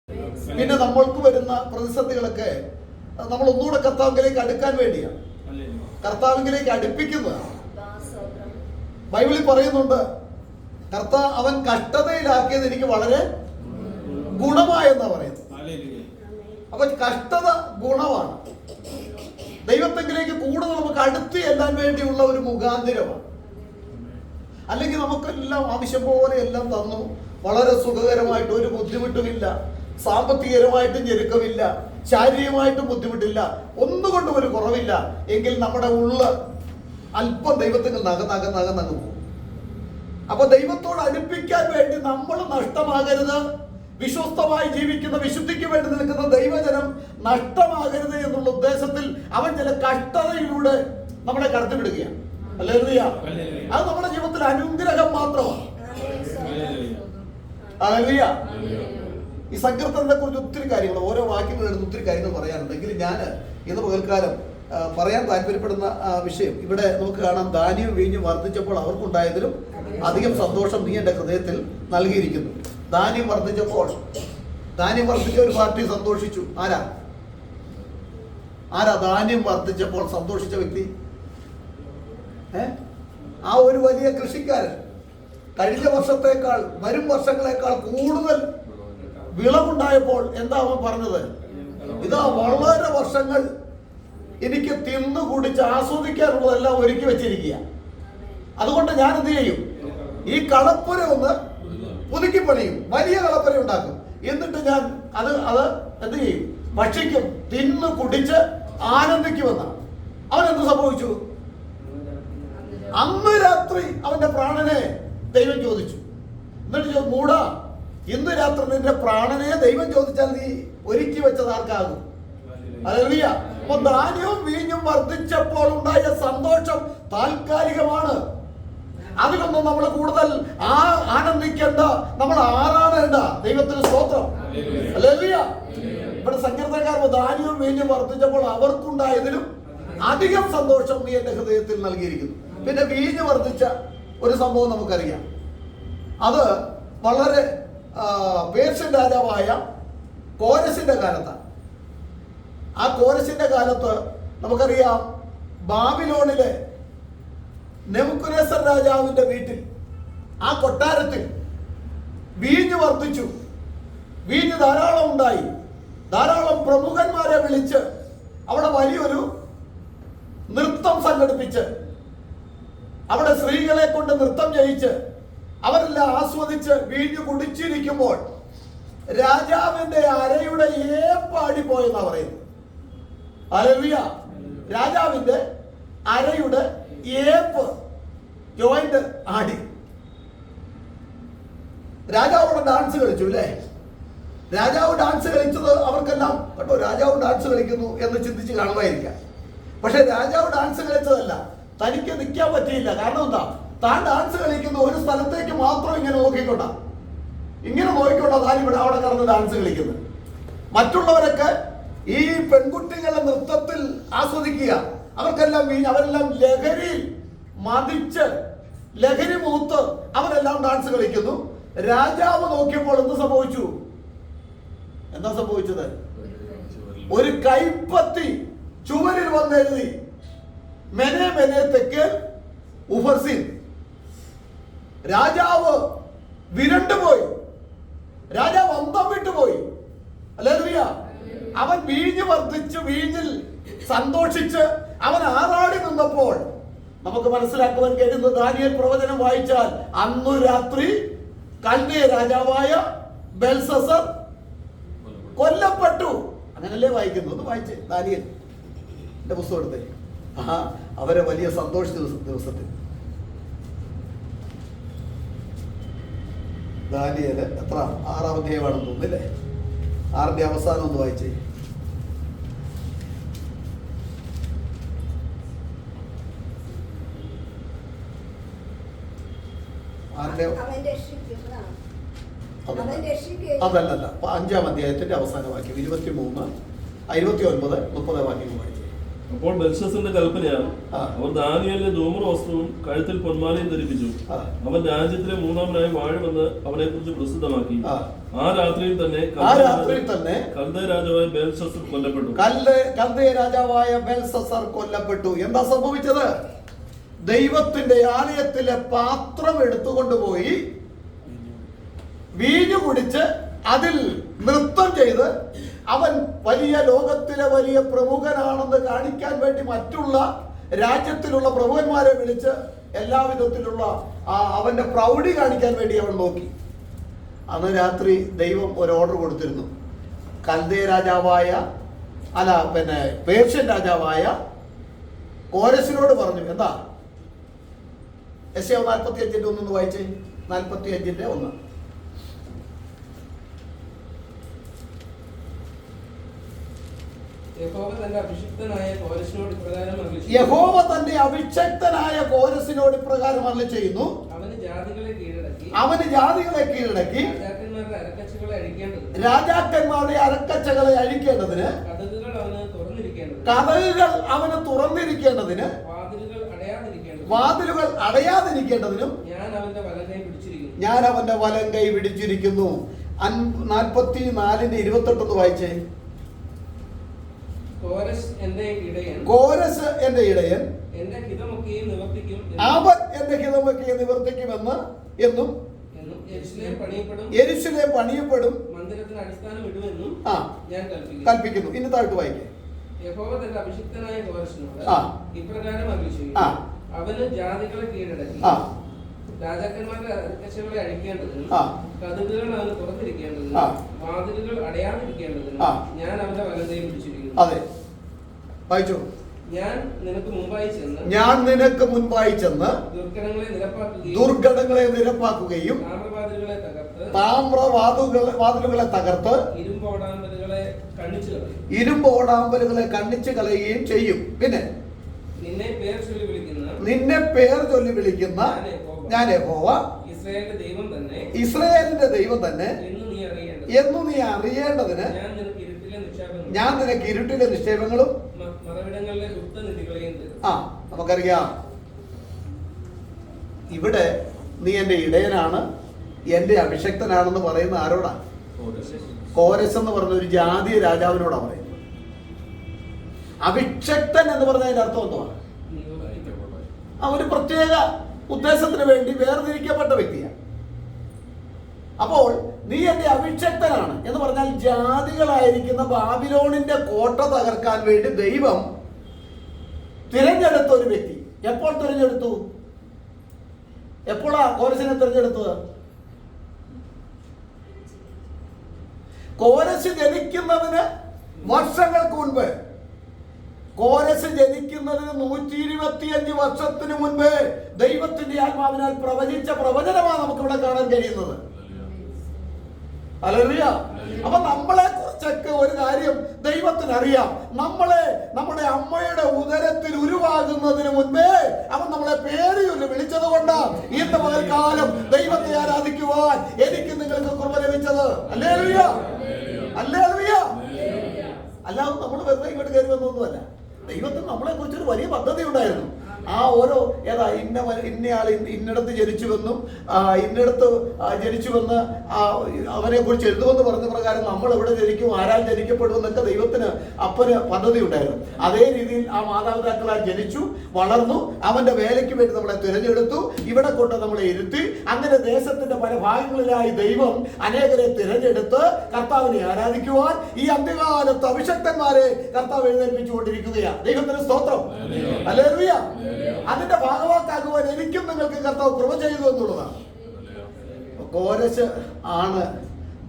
പിന്നെ നമ്മൾക്ക് വരുന്ന പ്രതിസന്ധികളൊക്കെ നമ്മൾ ഒന്നുകൂടെ കർത്താവിലേക്ക് അടുക്കാൻ വേണ്ടിയാണ്, കർത്താവിലേക്ക് അടുപ്പിക്കുന്നതാണ്. ബൈബിളിൽ പറയുന്നുണ്ട്, അവൻ കഷ്ടതയിലാക്കിയത് എനിക്ക് വളരെ ഗുണമായെന്നാ പറയുന്നത്. അപ്പൊ കഷ്ടത ഗുണമാണ്. ദൈവത്തെങ്കിലേക്ക് കൂടുതൽ നമുക്ക് അടുത്ത് ചെല്ലാൻ വേണ്ടിയുള്ള ഒരു മുഖാന്തിരമാണ്. അല്ലെങ്കിൽ നമുക്കെല്ലാം ആവശ്യം പോലെ എല്ലാം തന്നു, വളരെ സുഖകരമായിട്ട് ഒരു ബുദ്ധിമുട്ടുമില്ല, സാമ്പത്തികപരമായിട്ടും ഞെരുക്കമില്ല, ശാരീരികമായിട്ടും ബുദ്ധിമുട്ടില്ല, ഒന്നുകൊണ്ടും ഒരു കുറവില്ല എങ്കിൽ നമ്മുടെ ഉള്ള അല്പം ദൈവത്തിന് നകന്നങ്ങ് പോകും. അപ്പൊ ദൈവത്തോട് അടുപ്പിക്കാൻ വേണ്ടി നമ്മൾ നഷ്ടമാകരുത്, വിശ്വസ്തമായി ജീവിക്കുന്ന വിശുദ്ധിക്ക് വേണ്ടി നിൽക്കുന്ന ദൈവജനം നഷ്ടമാകരുത് എന്നുള്ള ഉദ്ദേശത്തിൽ അവൻ ചില കഷ്ടതയിലൂടെ നമ്മളെ കടത്തിവിടുകയാണ്. ഹല്ലേലൂയ. അത് നമ്മുടെ ജീവിതത്തിൽ അനുഗ്രഹം മാത്രമാണ്. ഹല്ലേലൂയ. ഈ സങ്കീർത്തനത്തെ കുറിച്ച് ഒത്തിരി കാര്യങ്ങൾ, ഓരോ വാക്യങ്ങളെടുത്ത് ഒത്തിരി കാര്യങ്ങൾ പറയാനുണ്ടെങ്കിൽ ഞാൻ ഇന്ന് പകൽക്കാലം പറയാൻ താല്പര്യപ്പെടുന്ന വിഷയം ഇവിടെ നമുക്ക് കാണാം. ധാന്യവും വീഞ്ഞും വർദ്ധിച്ചപ്പോൾ അവർക്കുണ്ടായതിലും അധികം സന്തോഷം നീ എൻ്റെ ഹൃദയത്തിൽ നൽകിയിരിക്കുന്നു. ധാന്യം വർദ്ധിച്ച ഒരു പാർട്ടി സന്തോഷിച്ചു. ആരാ ധാന്യം വർദ്ധിച്ചപ്പോൾ സന്തോഷിച്ച വ്യക്തി? ആ ഒരു വലിയ കൃഷിക്കാരൻ കഴിഞ്ഞ വർഷത്തേക്കാൾ വരും വർഷങ്ങളെക്കാൾ കൂടുതൽ വിളവുണ്ടായപ്പോൾ എന്താ അവൻ പറഞ്ഞത്? ഇതാ വളരെ വർഷങ്ങൾ എനിക്ക് തിന്നു കുടിച്ച് ആസ്വദിക്കാനുള്ളതെല്ലാം ഒരുക്കി വെച്ചിരിക്കുക. അതുകൊണ്ട് ഞാൻ എന്ത് ചെയ്യും? ഈ കളപ്പുര ഒന്ന് പുതുക്കി പണിയും, വലിയ കളപ്പുര ഉണ്ടാക്കും. എന്നിട്ട് ഞാൻ അത് എന്ത് ചെയ്യും? ഭക്ഷിക്കും, തിന്നു കുടിച്ച് ആനന്ദിക്കുമെന്നാണ്. അവൻ എന്ത് സംഭവിച്ചു? അന്ന് രാത്രി അവന്റെ പ്രാണനെ ദൈവം ചോദിച്ചു. എന്നിട്ട് മൂടാ, ഇന്ന് രാത്രി നിന്റെ പ്രാണനെ ദൈവം ചോദിച്ചാൽ നീ ഒരുക്കി വെച്ചത് ആർക്കാകും? ഹല്ലേലൂയ. അപ്പൊ ധാന്യവും വീഞ്ഞും വർദ്ധിച്ചപ്പോൾ ഉണ്ടായ സന്തോഷം താൽക്കാലികമാണ്. അതിലൊന്നും നമ്മൾ കൂടുതൽ ആനന്ദിക്കേണ്ട, നമ്മൾ ആറാടേണ്ട. ദൈവത്തിന് സ്തോത്രം. ഹല്ലേലൂയ. ഇവിടെ സങ്കീർത്തനക്കാർ ധാന്യവും വീഞ്ഞും വർദ്ധിച്ചപ്പോൾ അവർക്കുണ്ടായതിലും അധികം സന്തോഷം നീ എന്റെ ഹൃദയത്തിൽ നൽകിയിരിക്കുന്നു. പിന്നെ വീഞ്ഞ് വർദ്ധിച്ച ഒരു സംഭവം നമുക്കറിയാം. അത് വളരെ പേർഷ്യൻ രാജാവായ കോരസിന്റെ കാലത്താണ്. ആ കോരസിന്റെ കാലത്ത് നമുക്കറിയാം, ബാബിലോണിലെ നെബൂഖദ്നേസർ രാജാവിന്റെ വീട്ടിൽ, ആ കൊട്ടാരത്തിൽ വീഞ്ഞ് വർദ്ധിച്ചു. വീഞ്ഞ് ധാരാളം ഉണ്ടായി. ധാരാളം പ്രമുഖന്മാരെ വിളിച്ച് അവിടെ വലിയൊരു നൃത്തം സംഘടിപ്പിച്ച് അവിടെ സ്ത്രീകളെ കൊണ്ട് നൃത്തം ചെയ്യിച്ച് അവരെല്ലാം ആസ്വദിച്ച് വീഞ്ഞു കുടിച്ചിരിക്കുമ്പോൾ രാജാവിന്റെ അരയുടെ ഏപ്പാടി പോയെന്നാ പറയുന്നത്. ഹല്ലേലൂയ. രാജാവിന്റെ അരയുടെ ഏപ്പ് ജോയിന്റ് ആടി. രാജാവോട് ഡാൻസ് കളിച്ചു അല്ലേ? രാജാവ് ഡാൻസ് കളിച്ചത് അവർക്കെല്ലാം കേട്ടോ, രാജാവ് ഡാൻസ് കളിക്കുന്നു എന്ന് ചിന്തിച്ച് കാണുമായിരിക്കാം. പക്ഷെ രാജാവ് ഡാൻസ് കളിച്ചതല്ല, തനിക്ക് നിൽക്കാൻ പറ്റിയില്ല. കാരണം എന്താ? താൻ ഡാൻസ് കളിക്കുന്ന ഒരു സ്ഥലത്തേക്ക് മാത്രം ഇങ്ങനെ നോക്കിക്കൊണ്ടാ താൻ ഇവിടെ അവിടെ കിടന്ന് ഡാൻസ് കളിക്കുന്നത്. മറ്റുള്ളവരൊക്കെ ഈ പെൺകുട്ടികളെ നൃത്തത്തിൽ ആസ്വദിക്കുക. അവർക്കെല്ലാം അവരെല്ലാം ലഹരിയിൽ മതിച്ച്, ലഹരി മൂത്ത് അവരെല്ലാം ഡാൻസ് കളിക്കുന്നു. രാജാവ് നോക്കിയപ്പോൾ എന്താ സംഭവിച്ചത്? ഒരു കൈപ്പത്തി ചുവരിൽ വന്നെഴുതി, മെനെ മെനെ തെക്കേൽ ഉഫർസിൻ. രാജാവ് വിരണ്ടുപോയി, രാജാവ് അന്തം വിട്ടുപോയി. ഹല്ലേലൂയ. അവൻ വീഞ്ഞ് വർദ്ധിച്ച് വീഞ്ഞിൽ സന്തോഷിച്ച് അവൻ ആറാടി നിന്നപ്പോൾ നമുക്ക് മനസ്സിലാക്കുവാൻ കഴിയുന്ന ദാനിയേൽ പ്രവചനം വായിച്ചാൽ അന്നു രാത്രി കൽദയ രാജാവായ ബെൽസസർ കൊല്ലപ്പെട്ടു. അങ്ങനല്ലേ വായിക്കുന്നു? ഒന്ന് വായിച്ചേ ദാനിയേൽ പുസ്തകം എടുത്തേ. അവരെ വലിയ സന്തോഷ ദിവസത്തിൽ ദാനിയേൽ എത്ര 6-ാം അധ്യായമാണെന്ന് തോന്നുന്നില്ലേ? 6ന്റെ അവസാനം ഒന്ന് വായിച്ചേ. അതല്ല, 5-ാം അധ്യായത്തിന്റെ അവസാന വാക്യം 23, 29, 30 വാക്യങ്ങൾ വായിച്ചേ. അപ്പോൾ ബെൽഷസ്സിന്റെ കൽപ്പനയാൽ അവർ ദാനിയേലിന് ധൂമ്ര വസ്ത്രവും കഴുത്തിൽ പൊന്മാലയും ധരിപ്പിച്ചു. അവൻ രാജ്യത്തിലെ മൂന്നാമനായി വാഴുമെന്ന് അവനെ കുറിച്ച് പ്രസിദ്ധമാക്കി. ആ രാത്രിയിൽ തന്നെ കൽദയ രാജാവായ ബെൽഷസ്സർ കൊല്ലപ്പെട്ടു. കൽദയ രാജാവായ ബെൽഷസ്സർ കൊല്ലപ്പെട്ടു. എന്താ സംഭവിച്ചത്? ദൈവത്തിന്റെ ആലയത്തിലെ പാത്രം എടുത്തുകൊണ്ടുപോയി വീഞ്ഞു കുടിച്ച് അതിൽ നൃത്തം ചെയ്ത് അവൻ വലിയ ലോകത്തിലെ വലിയ പ്രമുഖനാണെന്ന് കാണിക്കാൻ വേണ്ടി മറ്റുള്ള രാജ്യത്തിലുള്ള പ്രമുഖന്മാരെ വിളിച്ച് എല്ലാവിധത്തിലുള്ള അവന്റെ പ്രൗഢി കാണിക്കാൻ വേണ്ടി അവൻ നോക്കി. അന്ന് രാത്രി ദൈവം ഒരു ഓർഡർ കൊടുത്തിരുന്നു. കൽദയ രാജാവായ പേർഷ്യൻ രാജാവായ കോരസിനോട് പറഞ്ഞു. എന്താ? യെശയ്യാവ് 45:1 വായിച്ചേ. 45:1. യഹോവ തന്റെ അഭിഷിക്തനായ കോരസിനോട് ഇപ്രകാരം അരുളി ചെയ്യുന്നു. അവന് ജാതികളെ കീഴടക്കി രാജാക്കന്മാരുടെ അരക്കച്ചകളെ അഴിക്കേണ്ടതിന് കതകുകൾ അവന് തുറന്നിരിക്കേണ്ടതിന് വാതിലുകൾ അടയാതിരിക്കേണ്ടതിനും ഞാൻ അവന്റെ വലം കൈ പിടിച്ചിരിക്കുന്നു. 44:28 വായിച്ചേ. കോരസ് എന്റെ ഇടയൻ അവൻ എന്റെ ഹിതമൊക്കെ നിവർത്തിക്കുമെന്ന് എന്നും യെരൂശലേം പണിയപ്പെടും മന്ദിരത്തിന് അടിസ്ഥാനം ഇടുമെന്നും ഞാൻ കൽപ്പിക്കുന്നു. ഇനി താഴ്ത്തു വായിക്കേ. യഹോവ തന്റെ അഭിഷിക്തനായ കോരസിനോട് ഇപ്രകാരം അരുളിച്ചെയ്യുന്നു. അവന് ജാതികളെ കീഴടക്കി രാജാക്കന്മാരുടെ അരക്കച്ചകളെ അഴിക്കേണ്ടതിനും കതകുകൾ അവന് തുറന്നിരിക്കേണ്ടതിനും വാതിലുകൾ അടയാതിരിക്കേണ്ടതിനും ഞാൻ അവന്റെ വലന്തയിൽ പിടിച്ചിരിക്കുന്നു. അതെ, വായിച്ചു. ഞാൻ നിനക്ക് മുൻപായി ചെന്ന് ദുർഘടങ്ങളെ നിരപ്പാക്കുകയും താമ്രവാതിലുകളെ തകർത്ത് ഇരുമ്പ് ഓടാമ്പലുകളെ കണ്ണിച്ചു കളയുകയും ചെയ്യും. പിന്നെ നിന്നെ പേർ ചൊല്ലി വിളിക്കുന്ന ഞാൻ യഹോവ ഇസ്രായേലിന്റെ ദൈവം തന്നെ എന്ന് നീ അറിയേണ്ടതിന് ഞാൻ നിനക്ക് ഇരുട്ടിലെ നിക്ഷേപങ്ങളും നമുക്കറിയാം. ഇവിടെ നീ എന്റെ ഇടയനാണ്, എന്റെ അഭിഷക്തനാണെന്ന് പറയുന്ന ആരോടാ? കോരസ് എന്ന് പറഞ്ഞ ഒരു ജാതീയ രാജാവിനോടാ പറയുന്നത്. അഭിഷക്തൻ എന്ന് പറഞ്ഞതിന്റെ അർത്ഥം എന്തുവാണ്? ഒരു പ്രത്യേക ഉദ്ദേശത്തിന് വേണ്ടി വേർതിരിക്കപ്പെട്ട വ്യക്തിയാണ്. അപ്പോൾ നീ എന്റെ അഭിഷക്തനാണ് എന്ന് പറഞ്ഞാൽ ജാതികളായിരിക്കുന്ന ബാബിലോണിന്റെ കോട്ട തകർക്കാൻ വേണ്ടി ദൈവം തിരഞ്ഞെടുത്ത ഒരു വ്യക്തി. എപ്പോൾ തിരഞ്ഞെടുത്തു? എപ്പോഴാ കോരസിനെ തിരഞ്ഞെടുത്തത്? കോരസ് ജനിക്കുന്നതിന് വർഷങ്ങൾക്ക് മുൻപ്, കോരസ് ജനിക്കുന്നതിന് 125 വർഷത്തിന് മുൻപ് ദൈവത്തിന്റെ ആത്മാവിനാൽ പ്രവചിച്ച പ്രവചനമാണ് നമുക്കിവിടെ കാണാൻ കഴിയുന്നത്. ഹല്ലേലൂയ. അപ്പൊ നമ്മളെ കുറിച്ചൊക്കെ ഒരു കാര്യം ദൈവത്തിന് അറിയാം. നമ്മുടെ അമ്മയുടെ ഉദരത്തിൽ ഉരുവാകുന്നതിന് മുൻപേ അവൻ നമ്മളെ പേര് വിളിച്ചത് കൊണ്ട് ഇന്ന് പകൽക്കാലം ദൈവത്തെ ആരാധിക്കുവാൻ എനിക്ക് നിങ്ങൾക്ക് കൃപ ലഭിച്ചത്. Hallelujah, hallelujah. അല്ലാതെ നമ്മൾ വെറുതെ ഇങ്ങോട്ട് കയറി വന്നൊന്നുമല്ല. ദൈവത്തിന് നമ്മളെ കുറിച്ചൊരു വലിയ പദ്ധതി ഉണ്ടായിരുന്നു. ആ ഓരോ ഇന്നയാൾ ഇന്നിടത്ത് ജനിച്ചുവെന്നും ഇന്നിടത്ത് ജനിച്ചുവെന്ന് അവനെ കുറിച്ച് എഴുതുമെന്ന് പറഞ്ഞ പ്രകാരം നമ്മൾ എവിടെ ജനിക്കും, ആരാൽ ജനിക്കപ്പെടുമെന്നൊക്കെ ദൈവത്തിന് അപ്പന് പദ്ധതി ഉണ്ടായിരുന്നു. അതേ രീതിയിൽ ആ മാതാപിതാക്കളാൽ ജനിച്ചു വളർന്നു, അവന്റെ വേലയ്ക്ക് വേണ്ടി നമ്മളെ തിരഞ്ഞെടുത്തു, ഇവിടെ കൊണ്ട് നമ്മളെ ഇരുത്തി. അങ്ങനെ ദേശത്തിന്റെ പല ഭാഗങ്ങളിലായി ദൈവം അനേകരെ തിരഞ്ഞെടുത്ത് കർത്താവിനെ ആരാധിക്കുവാൻ ഈ അന്ത്യകാലത്ത് അഭിഷക്തന്മാരെ കർത്താവ് എഴുന്നേൽപ്പിച്ചുകൊണ്ടിരിക്കുകയാണ്. ദൈവത്തിന് സ്തോത്രം, ഹല്ലേലൂയ. അതിന്റെ ഭാഗവാക്കാകുവാൻ എനിക്കും നിങ്ങൾക്ക് കർത്താവ് കൃപ ചെയ്തു എന്നുള്ളതാണ്. കോരസ് ആണ്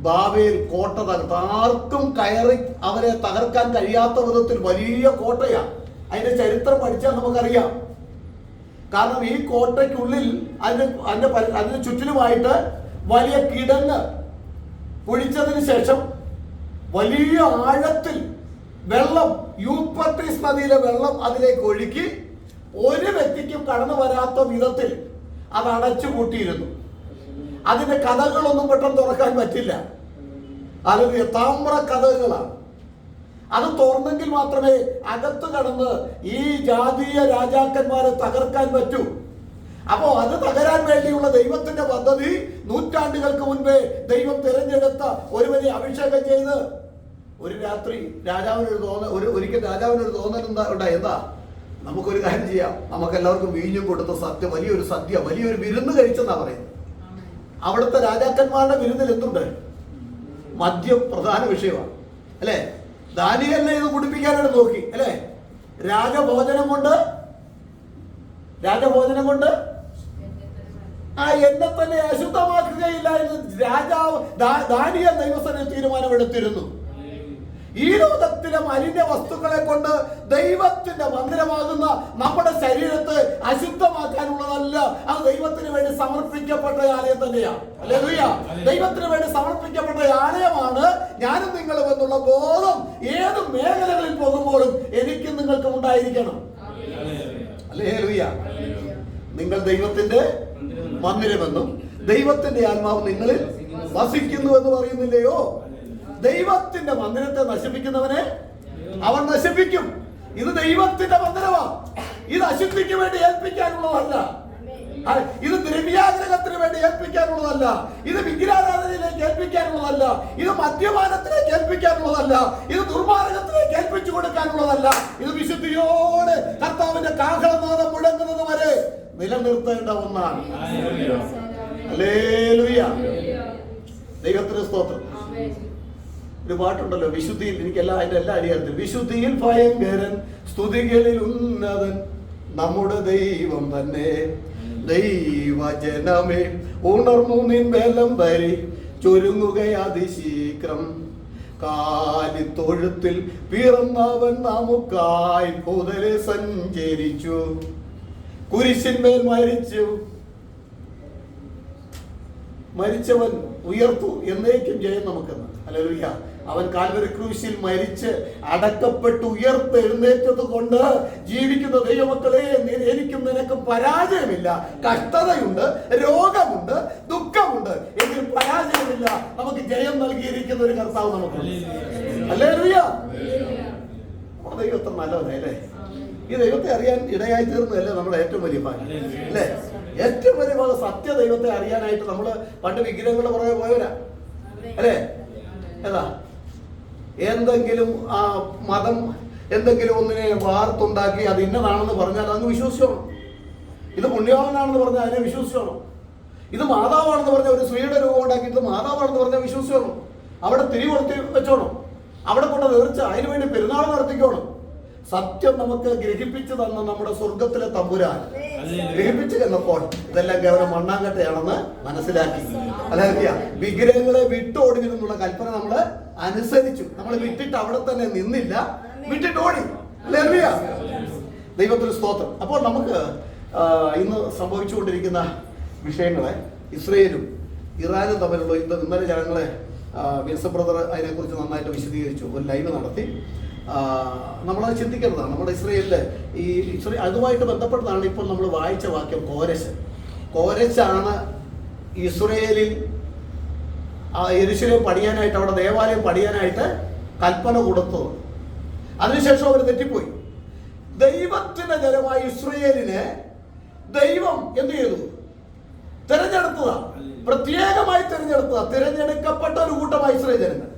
ബാബേൽ കോട്ട തകർത്ത്, ആർക്കും കയറി അവരെ തകർക്കാൻ കഴിയാത്ത വിധത്തിൽ വലിയ കോട്ടയാണ്. അതിന്റെ ചരിത്രം പഠിച്ചാൽ നമുക്കറിയാം. കാരണം ഈ കോട്ടയ്ക്കുള്ളിൽ അതിന് ചുറ്റിലുമായിട്ട് വലിയ കിടങ്ങ് കുഴിച്ചതിന് ശേഷം വലിയ ആഴത്തിൽ വെള്ളം, യൂഫ്രട്ടീസ് നദിയിലെ വെള്ളം അതിലേക്ക് ഒഴുക്കി ഒരു വ്യക്തിക്കും കടന്നു വരാത്ത വിധത്തിൽ അത് അടച്ചു പൂട്ടിയിരുന്നു. അതിന്റെ കഥകളൊന്നും പെട്ടെന്ന് തുറക്കാൻ പറ്റില്ല. അല്ലെങ്കിൽ താമ്ര കഥകളാണ്. അത് തുറന്നെങ്കിൽ മാത്രമേ അകത്ത് കടന്ന് ഈ ജാതീയ രാജാക്കന്മാരെ തകർക്കാൻ പറ്റൂ. അപ്പോ അത് തകരാൻ വേണ്ടിയുള്ള ദൈവത്തിന്റെ പദ്ധതി നൂറ്റാണ്ടുകൾക്ക് മുൻപേ ദൈവം തിരഞ്ഞെടുത്ത ഒരുവനെ അഭിഷേകം ചെയ്ത് ഒരു രാത്രി ഒരിക്കൽ രാജാവിനൊരു തോന്നൽ ഉണ്ടായി. എന്താ, നമുക്കൊരു കാര്യം ചെയ്യാം, നമുക്കെല്ലാവർക്കും വീഞ്ഞും കൊടുത്ത വലിയൊരു വിരുന്ന് കഴിച്ചെന്നാ പറയുന്നത്. അവിടുത്തെ രാജാക്കന്മാരുടെ വിരുന്നിൽ എന്തുണ്ട്? മദ്യം പ്രധാന വിഷയമാണ് അല്ലെ. ദാനിയേലിനെ ഇത് കുടിപ്പിക്കാനായിട്ട് നോക്കി അല്ലെ. രാജഭോജനം കൊണ്ട് എന്നെ തന്നെ അശുദ്ധമാക്കുകയില്ല എന്ന് രാജാവ് ദാനിയേൽ ദൈവസേന തീരുമാനമെടുത്തിരുന്നു. ഈ ലോകത്തിലെ മലിന വസ്തുക്കളെ കൊണ്ട് ദൈവത്തിന്റെ മന്ദിരമാകുന്ന നമ്മുടെ ശരീരത്തെ അശുദ്ധമാക്കാനുള്ളതല്ല. അത് ദൈവത്തിന് വേണ്ടി സമർപ്പിക്കപ്പെട്ട ആലയം തന്നെയാണ്. ഹല്ലേലൂയ. ദൈവത്തിന് വേണ്ടി സമർപ്പിക്കപ്പെട്ട ആലയമാണ് ഞാനും നിങ്ങളും എന്നുള്ള ബോധം ഏത് മേഖലകളിൽ പോകുമ്പോഴും എനിക്കും നിങ്ങൾക്കും ഉണ്ടായിരിക്കണം. ഹല്ലേലൂയ. നിങ്ങൾ ദൈവത്തിന്റെ മന്ദിരമെന്നും ദൈവത്തിന്റെ ആത്മാവ് നിങ്ങളിൽ വസിക്കുന്നു എന്ന് പറയുന്നില്ലയോ? ദൈവത്തിന്റെ മന്ദിരത്തെ നശിപ്പിക്കുന്നവനെ അവൻ നശിപ്പിക്കും. ഇത് ദൈവത്തിന്റെ മന്ദിരമാണ്. ഇത് അശുദ്ധിക്ക് വേണ്ടി ഏൽപ്പിക്കാനുള്ളതല്ല. ഇത് ദ്രവ്യാഗ്രഹത്തിന് വേണ്ടി ഏൽപ്പിക്കാനുള്ളതല്ല. ഇത് വിഗ്രഹാരാധനയിലേക്ക് ഏൽപ്പിക്കാനുള്ളതല്ല. ഇത് മദ്യപാനത്തിലേക്ക് ഏൽപ്പിക്കാനുള്ളതല്ല. ഇത് ദുർമാർഗത്തിലേക്ക് ഏൽപ്പിച്ചു കൊടുക്കാനുള്ളതല്ല. ഇത് വിശുദ്ധിയോടെ കർത്താവിന്റെ കാഹളനാദം മുഴങ്ങുന്നത് വരെ നിലനിർത്തേണ്ട ഒന്നാണ്. ഹല്ലേലൂയ. ദൈവത്തിന് സ്തോത്രം. ഒരു പാട്ടുണ്ടല്ലോ, വിശുദ്ധിയിൽ, എനിക്കെല്ലാം അതിന്റെ എല്ലാ അടിയാർത്ഥം. വിശുദ്ധിയിൽ ഭയങ്കരൻ, സ്തുതികളിൽ ഉന്നതൻ, നമ്മുടെ ദൈവം തന്നെ. ദൈവജനമേ ഉണർന്നു നിൻ ബലം വരി, ചൊരുങ്ങുകയതിശീഘ്രം. കാലിത്തൊഴുത്തിൽ പിറന്നവൻ നമുക്കായി പൊതലെ സഞ്ചരിച്ചു, കുരിശിന്മേൽ മരിച്ചവൻ ഉയർത്തു, എന്നേക്കും ജയം നമുക്കെന്ന്. ഹല്ലേലൂയ. അവൻ കാൽവരി ക്രൂശിൽ മരിച്ച് അടക്കപ്പെട്ട് ഉയർത്തെഴുന്നേറ്റത് കൊണ്ട് ജീവിക്കുന്ന ദൈവമക്കളെ, എനിക്കും നിനക്കും പരാജയമില്ല. കഷ്ടതയുണ്ട്, രോഗമുണ്ട്, ദുഃഖമുണ്ട്, എങ്കിലും പരാജയമില്ല. നമുക്ക് ജയം നൽകിയിരിക്കുന്ന ഒരു കർത്താവ് നമുക്കുണ്ട്. ഹല്ലേലൂയ. നമ്മുടെ ദൈവം എത്ര നല്ലവനല്ലേ. ഈ ദൈവത്തെ അറിയാൻ ഇടയായി തീർന്നതല്ലേ നമ്മുടെ ഏറ്റവും വലിയ ഭാഗ്യം അല്ലേ. ഏറ്റവും വലിയ ഭാഗം സത്യ ദൈവത്തെ അറിയാനായിട്ട് നമ്മള് പണ്ട് വിഗ്രഹങ്ങളുടെ പുറകെ പോയവരാ അല്ലേ. ഏതാ എന്തെങ്കിലും മതം എന്തെങ്കിലും ഒന്നിനെ വാർത്തുണ്ടാക്കി അത് ഇന്നതാണെന്ന് പറഞ്ഞാൽ അതങ്ങ് വിശ്വസിച്ചോണം. ഇത് പുണ്യവാളനാണെന്ന് പറഞ്ഞാൽ അതിനെ വിശ്വസിച്ചോണം. ഇത് മാതാവാണെന്ന് പറഞ്ഞാൽ ഒരു സ്ത്രീയുടെ രൂപം ഉണ്ടാക്കിയിട്ട് മാതാവാണെന്ന് പറഞ്ഞാൽ വിശ്വസിച്ചോണം. അവിടെ തിരികൊളുത്തി വെച്ചോണം. അവിടെ കൊണ്ട് തീർച്ച അതിനുവേണ്ടി പെരുന്നാൾ നടത്തിക്കോണം. സത്യം നമുക്ക് ഗ്രഹിപ്പിച്ചു തന്ന നമ്മുടെ സ്വർഗത്തിലെ തമ്പുരാൻ ഗ്രഹിപ്പിച്ചു തന്നപ്പോൾ ഇതെല്ലാം കേവലം മണ്ണാങ്കട്ടയാണെന്ന് മനസ്സിലാക്കി. അല്ലാതെ വിഗ്രഹങ്ങളെ വിട്ടോടുവിനുള്ള കൽപ്പന നമ്മൾ അനുസരിച്ചു. നമ്മൾ വിട്ടിട്ട് അവിടെ തന്നെ നിന്നില്ല, വിട്ടിട്ട് ഓടി. ദൈവത്തിന് സ്തോത്രം. അപ്പോൾ നമുക്ക് ഇന്ന് സംഭവിച്ചുകൊണ്ടിരിക്കുന്ന വിഷയങ്ങളെ, ഇസ്രയേലും ഇറാനും തമ്മിലുള്ള യുദ്ധം, ഇന്നലെ ജനങ്ങളെ വിൽസൺ ബ്രദർ അതിനെക്കുറിച്ച് നന്നായിട്ട് വിശദീകരിച്ചു. ഒരു ലൈവ് നടത്തി. നമ്മളത് ചിന്തിക്കേണ്ടതാണ്. നമ്മുടെ ഇസ്രയേലില് അതുമായിട്ട് ബന്ധപ്പെട്ടതാണ് ഇപ്പോൾ നമ്മൾ വായിച്ച വാക്യം. കോരശാണ് ഇസ്രയേലിൽ യെരൂശലേം പണിയാനായിട്ട്, അവിടെ ദേവാലയം പണിയാനായിട്ട് കൽപ്പന കൊടുത്തത്. അതിനുശേഷം അവർ തെറ്റിപ്പോയി. ദൈവത്തിന്റെ ജനമായ ഇസ്രയേലിനെ ദൈവം എന്ത് ചെയ്തു? തിരഞ്ഞെടുത്തതാ, പ്രത്യേകമായി തിരഞ്ഞെടുക്കപ്പെട്ട ഒരു കൂട്ടമായി ഇസ്രയേൽ ജനങ്ങൾ.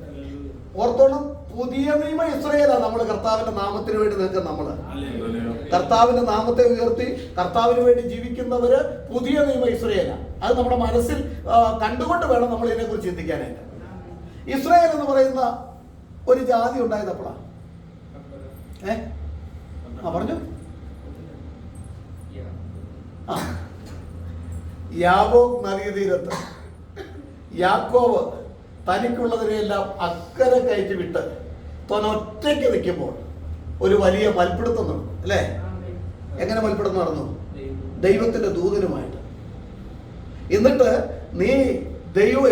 ഓർത്തോണം, പുതിയ നിയമ ഇസ്രയേലാണ് നമ്മൾ കർത്താവിന്റെ നാമത്തിന് വേണ്ടി നിൽക്കുന്ന. നമ്മള് കർത്താവിന്റെ നാമത്തെ ഉയർത്തി കർത്താവിന് വേണ്ടി ജീവിക്കുന്നവര് പുതിയ നിയമ ഇസ്രയേലാണ്. അത് നമ്മുടെ മനസ്സിൽ കണ്ടുകൊണ്ട് വേണം നമ്മൾ ഇതിനെ കുറിച്ച് ചിന്തിക്കാനായിട്ട്. ഇസ്രയേൽ എന്ന് പറയുന്ന ഒരു ജാതി ഉണ്ടായതപ്പോഴാ പറഞ്ഞു യാബോക് നദീതീരത്ത് യാക്കോബ് തനിക്കുള്ളതിനെല്ലാം അക്കരെ കയറ്റി വിട്ട് ഒറ്റയ്ക്ക് നിൽക്കുമ്പോൾ ഒരു വലിയ മൽപ്പിടുത്തം നടന്നു അല്ലേ. എങ്ങനെ മൽപ്പിടുത്തം നടന്നു? ദൈവത്തിന്റെ ദൂതനുമായിട്ട്. എന്നിട്ട് നീ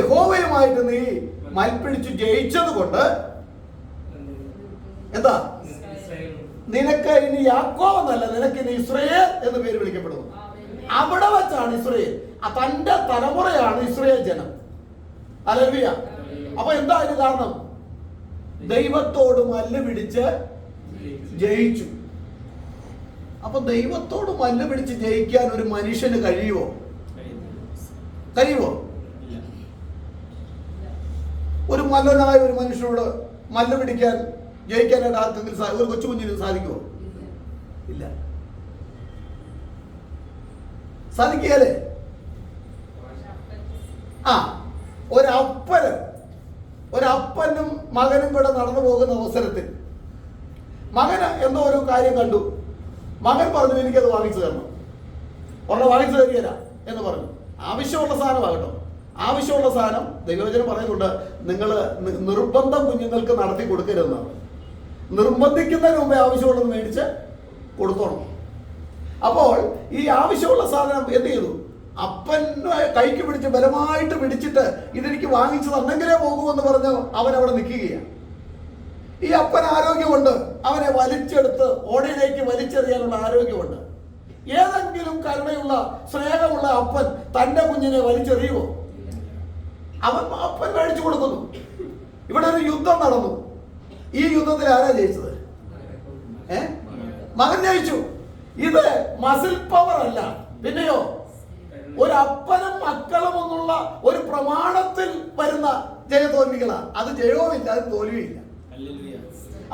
യഹോവയുമായിട്ട് നീ മൽപ്പിടിച്ച് ജയിച്ചത് കൊണ്ട് എന്താ, നിനക്ക് ഇനി യാക്കോബ് എന്നല്ല, നിനക്ക് ഇനി ഇസ്രയേൽ എന്ന് പേര് വിളിക്കപ്പെടുന്നു. അവിടെ വെച്ചാണ് ഇസ്രയേൽ, തന്റെ തലമുറയാണ് ഇസ്രയേൽ ജനം. ഹല്ലേലൂയ. അപ്പൊ എന്താ അതിന് കാരണം? ദൈവത്തോട് മല്ല് പിടിച്ച് ജയിച്ചു. അപ്പൊ ദൈവത്തോട് മല്ല് പിടിച്ച് ജയിക്കാൻ ഒരു മനുഷ്യന് കഴിയുമോ? ഒരു മല്ലനായ ഒരു മനുഷ്യനോട് മല്ല് പിടിക്കാൻ ജയിക്കാനായിട്ട് ആർക്കെങ്കിലും ഒരു കൊച്ചു കുഞ്ഞിന് സാധിക്കുമോ? ഇല്ല, സാധിക്കുകയല്ലേ? ഒരപ്പനും മകനും കൂടെ നടന്നു പോകുന്ന അവസരത്തിൽ മകന് എന്തോ ഒരു കാര്യം കണ്ടു. മകൻ പറഞ്ഞു, എനിക്കത് വാങ്ങിച്ചു തരണം, വാങ്ങിച്ചു തരികയില്ല എന്ന് പറഞ്ഞു. ആവശ്യമുള്ള സാധനമാകട്ടോ, ആവശ്യമുള്ള സാധനം ദൈവവചനം പറയുന്നുണ്ട്, നിങ്ങൾ നിർബന്ധം കുഞ്ഞുങ്ങൾക്ക് നടത്തി കൊടുക്കരുതെന്നാണ്. നിർബന്ധിക്കുന്നതിന് മുമ്പേ ആവശ്യമുള്ളത് മേടിച്ച് കൊടുത്തോണം. അപ്പോൾ ഈ ആവശ്യമുള്ള സാധനം എന്ത് ചെയ്തു? അപ്പൻ കൈക്ക് പിടിച്ച് ബലമായിട്ട് പിടിച്ചിട്ട് ഇതെനിക്ക് വാങ്ങിച്ചു തന്നെങ്കിലേ പോകുമെന്ന് പറഞ്ഞ് അവൻ അവിടെ നിൽക്കുകയാണ്. ഈ അപ്പൻ ആരോഗ്യമുണ്ട്, അവനെ വലിച്ചെടുത്ത് ഓടയിലേക്ക് വലിച്ചെറിയാനുള്ള ആരോഗ്യമുണ്ട്. ഏതെങ്കിലും കരുണയുള്ള സ്നേഹമുള്ള അപ്പൻ തന്റെ കുഞ്ഞിനെ വലിച്ചെറിയുമോ? അപ്പൻ മേടിച്ചു കൊടുക്കുന്നു. ഇവിടെ ഒരു യുദ്ധം നടന്നു. ഈ യുദ്ധത്തിൽ ആരാ ജയിച്ചത്? മകൻ ജയിച്ചു. ഇത് മസിൽ പവർ അല്ല, പിന്നെയോ ഒരു അപ്പനും മക്കളും എന്നുള്ള ഒരു പ്രമാണത്തിൽ വരുന്ന ജയതോൽവികളാണ്. അത് ജയവുമില്ല, അത് തോൽവിയില്ല.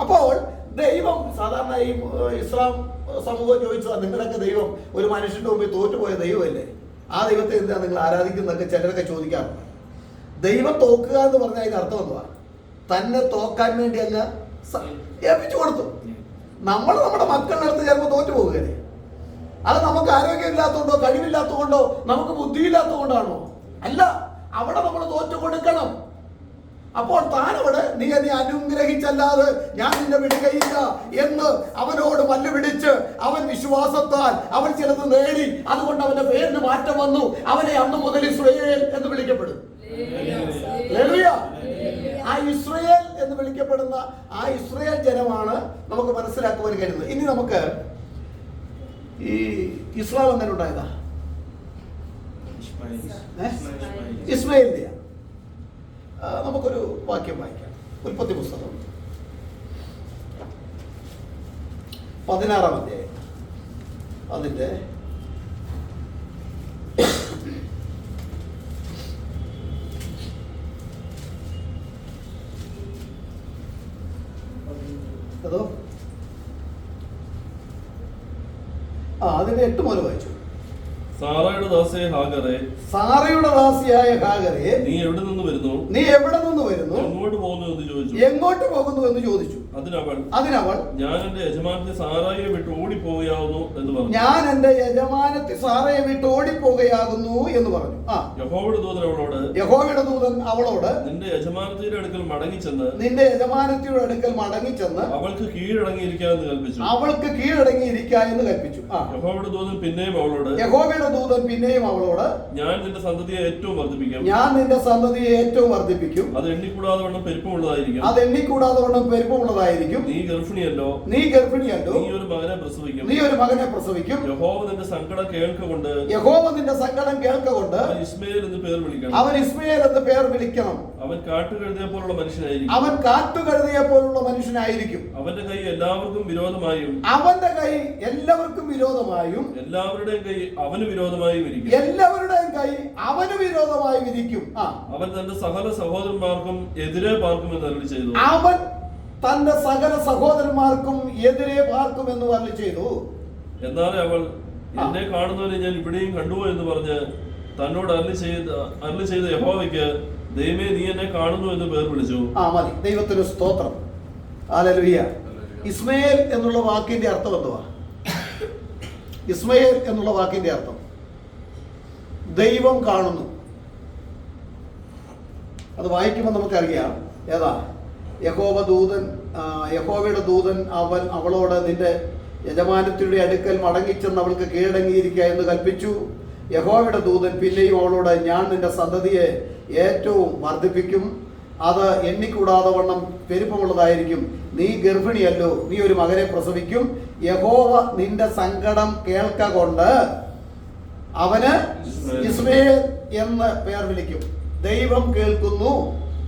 അപ്പോൾ ദൈവം സാധാരണ ഈ ഇസ്ലാം സമൂഹം ചോദിച്ചതാ, നിങ്ങളൊക്കെ ദൈവം ഒരു മനുഷ്യന്റെ മുമ്പിൽ തോറ്റുപോയ ദൈവമല്ലേ, ആ ദൈവത്തെ എന്താണ് നിങ്ങൾ ആരാധിക്കുന്നതൊക്കെ ചിലരൊക്കെ ചോദിക്കാറുണ്ട്. ദൈവം തോക്കുക എന്ന് പറഞ്ഞാൽ അതിന് അർത്ഥം എന്തുവാ? തന്നെ തോക്കാൻ വേണ്ടി അങ്ങ് ഏൽപ്പിച്ചു കൊടുത്തു. നമ്മൾ നമ്മുടെ മക്കളുടെ അടുത്ത് ചിലപ്പോൾ തോറ്റു പോകുകയല്ലേ? അത് നമുക്ക് ആരോഗ്യമില്ലാത്തതുകൊണ്ടോ കഴിവില്ലാത്തതുകൊണ്ടോ നമുക്ക് ബുദ്ധിയില്ലാത്തതുകൊണ്ടാണോ? അല്ല, അവിടെ നമ്മൾ തോറ്റു കൊടുക്കണം. അപ്പോൾ താനവിടെ നീ എന്നെ അനുഗ്രഹിച്ചല്ലാതെ ഞാൻ നിന്നെ വിടുകയില്ല എന്ന് അവനോട് മല്ല് പിടിച്ച് അവൻ വിശ്വാസത്താൽ അവൻ ചിലത് നേടി. അതുകൊണ്ട് അവന്റെ പേരിന് മാറ്റം വന്നു. അവനെ അന്ന് മുതൽ ഇസ്രായേൽ എന്ന് വിളിക്കപ്പെടും. ആ ഇസ്രായേൽ എന്ന് വിളിക്കപ്പെടുന്ന ആ ഇസ്രായേൽ ജനമാണ് നമുക്ക് മനസ്സിലാക്കുവാൻ കഴിയുന്നത്. ഇനി നമുക്ക് ഈ ഇസ്ലാം എങ്ങനെ ഉണ്ടായതാ? ഇസ്മായിലിന്റെ നമുക്കൊരു വാക്യം വായിക്കാം. ഉൽപ്പത്തി പുസ്തകം 16-ാം അധ്യായം അതിന്റെ അതിന്റെ 8 മുതൽ വായിച്ചു. സാറയുടെ ദാസിയായ ഹാഗറേ, സാറയുടെ ദാസിയായ ഹാഗറേ, നീ എവിടെ നിന്ന് വരുന്നു? നീ എവിടെ നിന്ന് വരുന്നു? എങ്ങോട്ട് പോകുന്നു എന്ന് ചോദിച്ചു. എങ്ങോട്ട് പോകുന്നു എന്ന് ചോദിച്ചു. അതിനവൾ ഞാൻ എന്റെ യജമാനത്തെ സാറായെ വിട്ട് ഓടിപ്പോവുകയാകുന്നു എന്ന് പറഞ്ഞു. ഞാൻ എന്റെ യജമാനത്തെ സാറയെ വിട്ട് ഓടിപ്പോവുകയാകുന്നു എന്ന് പറഞ്ഞു. യഹോവയുടെ ദൂതൻ അവളോട്, യഹോവയുടെ ദൂതൻ അവളോട്, നിന്റെ യജമാനത്തിയുടെ അടുക്കൽ മടങ്ങിച്ചെന്ന്, നിന്റെ യജമാനത്തിയുടെ അടുക്കൽ മടങ്ങിച്ചെന്ന് അവൾക്ക് കീഴടങ്ങിയിരിക്കാമെന്ന് കൽപ്പിച്ചു. അവൾക്ക് കീഴടങ്ങിയിരിക്കുക എന്ന് കൽപ്പിച്ചു. യഹോവയുടെ ദൂതൻ പിന്നെയും അവളോട്, യഹോവയുടെ ദൂതൻ പിന്നെയും അവളോട്, ഞാൻ നിന്റെ സന്തതിയെ ഏറ്റവും വർദ്ധിപ്പിക്കും. ഞാൻ നിന്റെ സന്തതിയെ ഏറ്റവും വർദ്ധിപ്പിക്കും. അത് എണ്ണിക്കൂടാതെ വണ്ണം പെരുപ്പമുള്ളതായിരിക്കും. അത് എണ്ണിക്കൂടാതെ വണ്ണം പെരുപ്പമുള്ളതായിരിക്കും. നീ ഗർഭിണിയല്ലോ, നീ ഗർഭിണിയല്ലോ. നീ ഒരു മകനെ പ്രസവിക്കും. നീ ഒരു മകനെ പ്രസവിക്കും. യഹോവ നിന്റെ സങ്കടം കേൾക്കൊണ്ട്, യഹോവ നിന്റെ സങ്കടം കേൾക്കൊണ്ട് അവൻ ഇസ്മായേൽ എന്ന് പേർ വിളിക്കണം. അവൻ ഇസ്മായേൽ എന്ന് പേർ വിളിക്കണം. അവൻ കാട്ടുകഴുതയെ പോലുള്ള മനുഷ്യനായിരിക്കും. അവൻ കാട്ടുകഴുതയെ പോലുള്ള മനുഷ്യനായിരിക്കും. അവന്റെ കൈ എല്ലാവർക്കും വിരോധമായും, അവന്റെ കൈ എല്ലാവർക്കും വിരോധമായും, എല്ലാവരുടെയും കൈ അവന് വിരോധമായും ഇരിക്കും. എല്ലാവരുടെയും കൈ അവന് വിരോധമായും ഇരിക്കും. അവൻ തന്റെ സകല സഹോദരന്മാർക്കും എതിരെ പാർക്കുമെന്ന് അരുളി ചെയ്തു. അവൻ തന്റെ സകല സഹോദരന്മാർക്കും എതിരെ പാർക്കും എന്ന് അരുളി ചെയ്തു. എന്നാലേ അവൾ എന്നെ കാണുന്നവരെ ഞാൻ ഇവിടെയും കണ്ടുവോ എന്ന് പറഞ്ഞ് തന്നോട് അരുളി ചെയ്ത യഹോവയ്ക്ക്, ദൈവമേ നീ എന്നെ കാണുന്നു എന്ന് പേർ വിളിച്ചു. മതി. ദൈവത്തിന് സ്തോത്രം. ഹല്ലേലൂയ. ഇസ്മായേൽ എന്നുള്ള വാക്കിന്റെ അർത്ഥം എന്തുവാ? ഇസ്മായേൽ എന്നുള്ള വാക്കിന്റെ അർത്ഥം ദൈവം കാണുന്നു. അത് വായിക്കുമ്പോൾ നമുക്കറിയാം ഏതാ? യഹോവയുടെ ദൂതൻ അവളോട്, നിന്റെ യജമാനത്തിയുടെ അടുക്കൽ മടങ്ങിച്ചെന്ന് അവൾക്ക് കീഴടങ്ങിയിരിക്കുക എന്ന് കൽപ്പിച്ചു. യഹോവയുടെ ദൂതൻ പിന്നെയും അവളോട്, ഞാൻ നിന്റെ സന്തതിയെ ഏറ്റവും വർദ്ധിപ്പിക്കും. അത് എണ്ണിക്കൂടാതെ വണ്ണം പെരുപ്പമുള്ളതായിരിക്കും. നീ ഗർഭിണിയല്ലോ, നീ ഒരു മകനെ പ്രസവിക്കും. യഹോവ നിന്റെ സങ്കടം കേൾക്കൊണ്ട് അവന് ഇസ്മായേൽ എന്ന് പേർ വിളിക്കും. ദൈവം കേൾക്കുന്നു,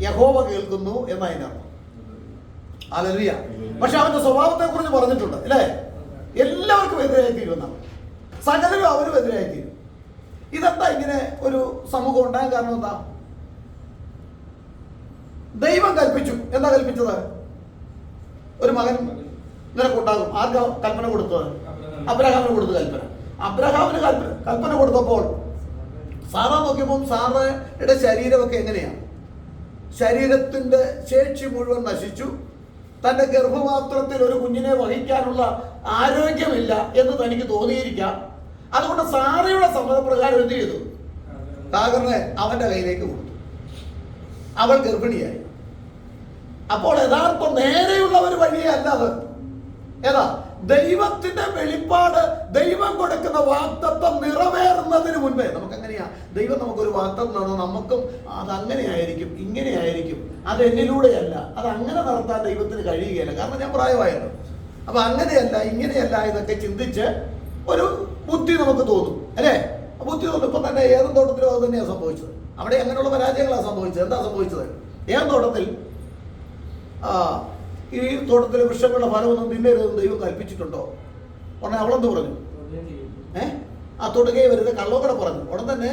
യഹോവ കേൾക്കുന്നു എന്നതിനർത്ഥം. ഹല്ലേലൂയ. പക്ഷെ അവന്റെ സ്വഭാവത്തെ കുറിച്ച് പറഞ്ഞിട്ടുണ്ട് അല്ലേ? എല്ലാവർക്കും എതിരായി തീരുന്ന സകലരും അവരും എതിരായി തീരും. ഇതെന്താ ഇങ്ങനെ ഒരു സമൂഹം ഉണ്ടാകാൻ കാരണം എന്താ? ദൈവം കൽപ്പിച്ചു. എന്താ കൽപ്പിച്ചത്? ഒരു മകൻ നിനക്കുണ്ടാകും. ആർക്കാ കൽപ്പന കൊടുത്തത്? അബ്രഹാമിന് കൊടുത്ത കൽപ്പന. അബ്രഹാമിന് കൽപ്പന കൊടുത്തപ്പോൾ സാറ നോക്കിയപ്പോൾ സാറയുടെ ശരീരമൊക്കെ എങ്ങനെയാണ്? ശരീരത്തിന്റെ ശേഷി മുഴുവൻ നശിച്ചു. തന്റെ ഗർഭപാത്രത്തിൽ ഒരു കുഞ്ഞിനെ വഹിക്കാനുള്ള ആരോഗ്യമില്ല എന്ന് തനിക്ക് തോന്നിയിരിക്കാം. അതുകൊണ്ട് സാറയുടെ സമ്മതപ്രകാരം എന്ത് ചെയ്തു? ഹാഗറിനെ അവന്റെ കയ്യിലേക്ക് കൊടുത്തു. അവൾ ഗർഭിണിയായി. അപ്പോൾ യഥാർത്ഥം നേരെയുള്ള ഒരു വഴിയല്ല അത്. ഏതാ? ദൈവത്തിന്റെ വെളിപ്പാട്, ദൈവം കൊടുക്കുന്ന വാഗ്ദത്തം നിറവേറുന്നതിന് മുൻപേ നമുക്കെങ്ങനെയാ? ദൈവം നമുക്കൊരു വാഗ്ദത്തം തന്നാൽ നമുക്കും അതങ്ങനെയായിരിക്കും, ഇങ്ങനെയായിരിക്കും, അത് എന്നിലൂടെയല്ല, അത് അങ്ങനെ നടത്താൻ ദൈവത്തിന് കഴിയുകയില്ല. കാരണം ഞാൻ പ്രായമായല്ലോ. അപ്പൊ അങ്ങനെയല്ല ഇങ്ങനെയല്ല എന്നൊക്കെ ചിന്തിച്ച് ഒരു ബുദ്ധി നമുക്ക് തോന്നും അല്ലേ? ബുദ്ധി തോന്നും. ഇപ്പൊ തന്നെ ഏതും തോട്ടത്തിലും അത് തന്നെയാണ് സംഭവിച്ചത്. അവിടെ അങ്ങനെയുള്ള പരാജയങ്ങളാണ് സംഭവിച്ചത്. എന്താ സംഭവിച്ചത്? ഏതും തോട്ടത്തിൽ ഈ തോട്ടത്തിലെ വൃക്ഷങ്ങളുടെ ഫലമൊന്നും തിന്നരുതെന്ന് ദൈവം കൽപ്പിച്ചിട്ടുണ്ടോ? ഉടനെ അവളെന്ത് പറഞ്ഞു? ആ തൊടുകയെ വരുന്ന കള്ളോക്കട പറഞ്ഞു. ഉടൻ തന്നെ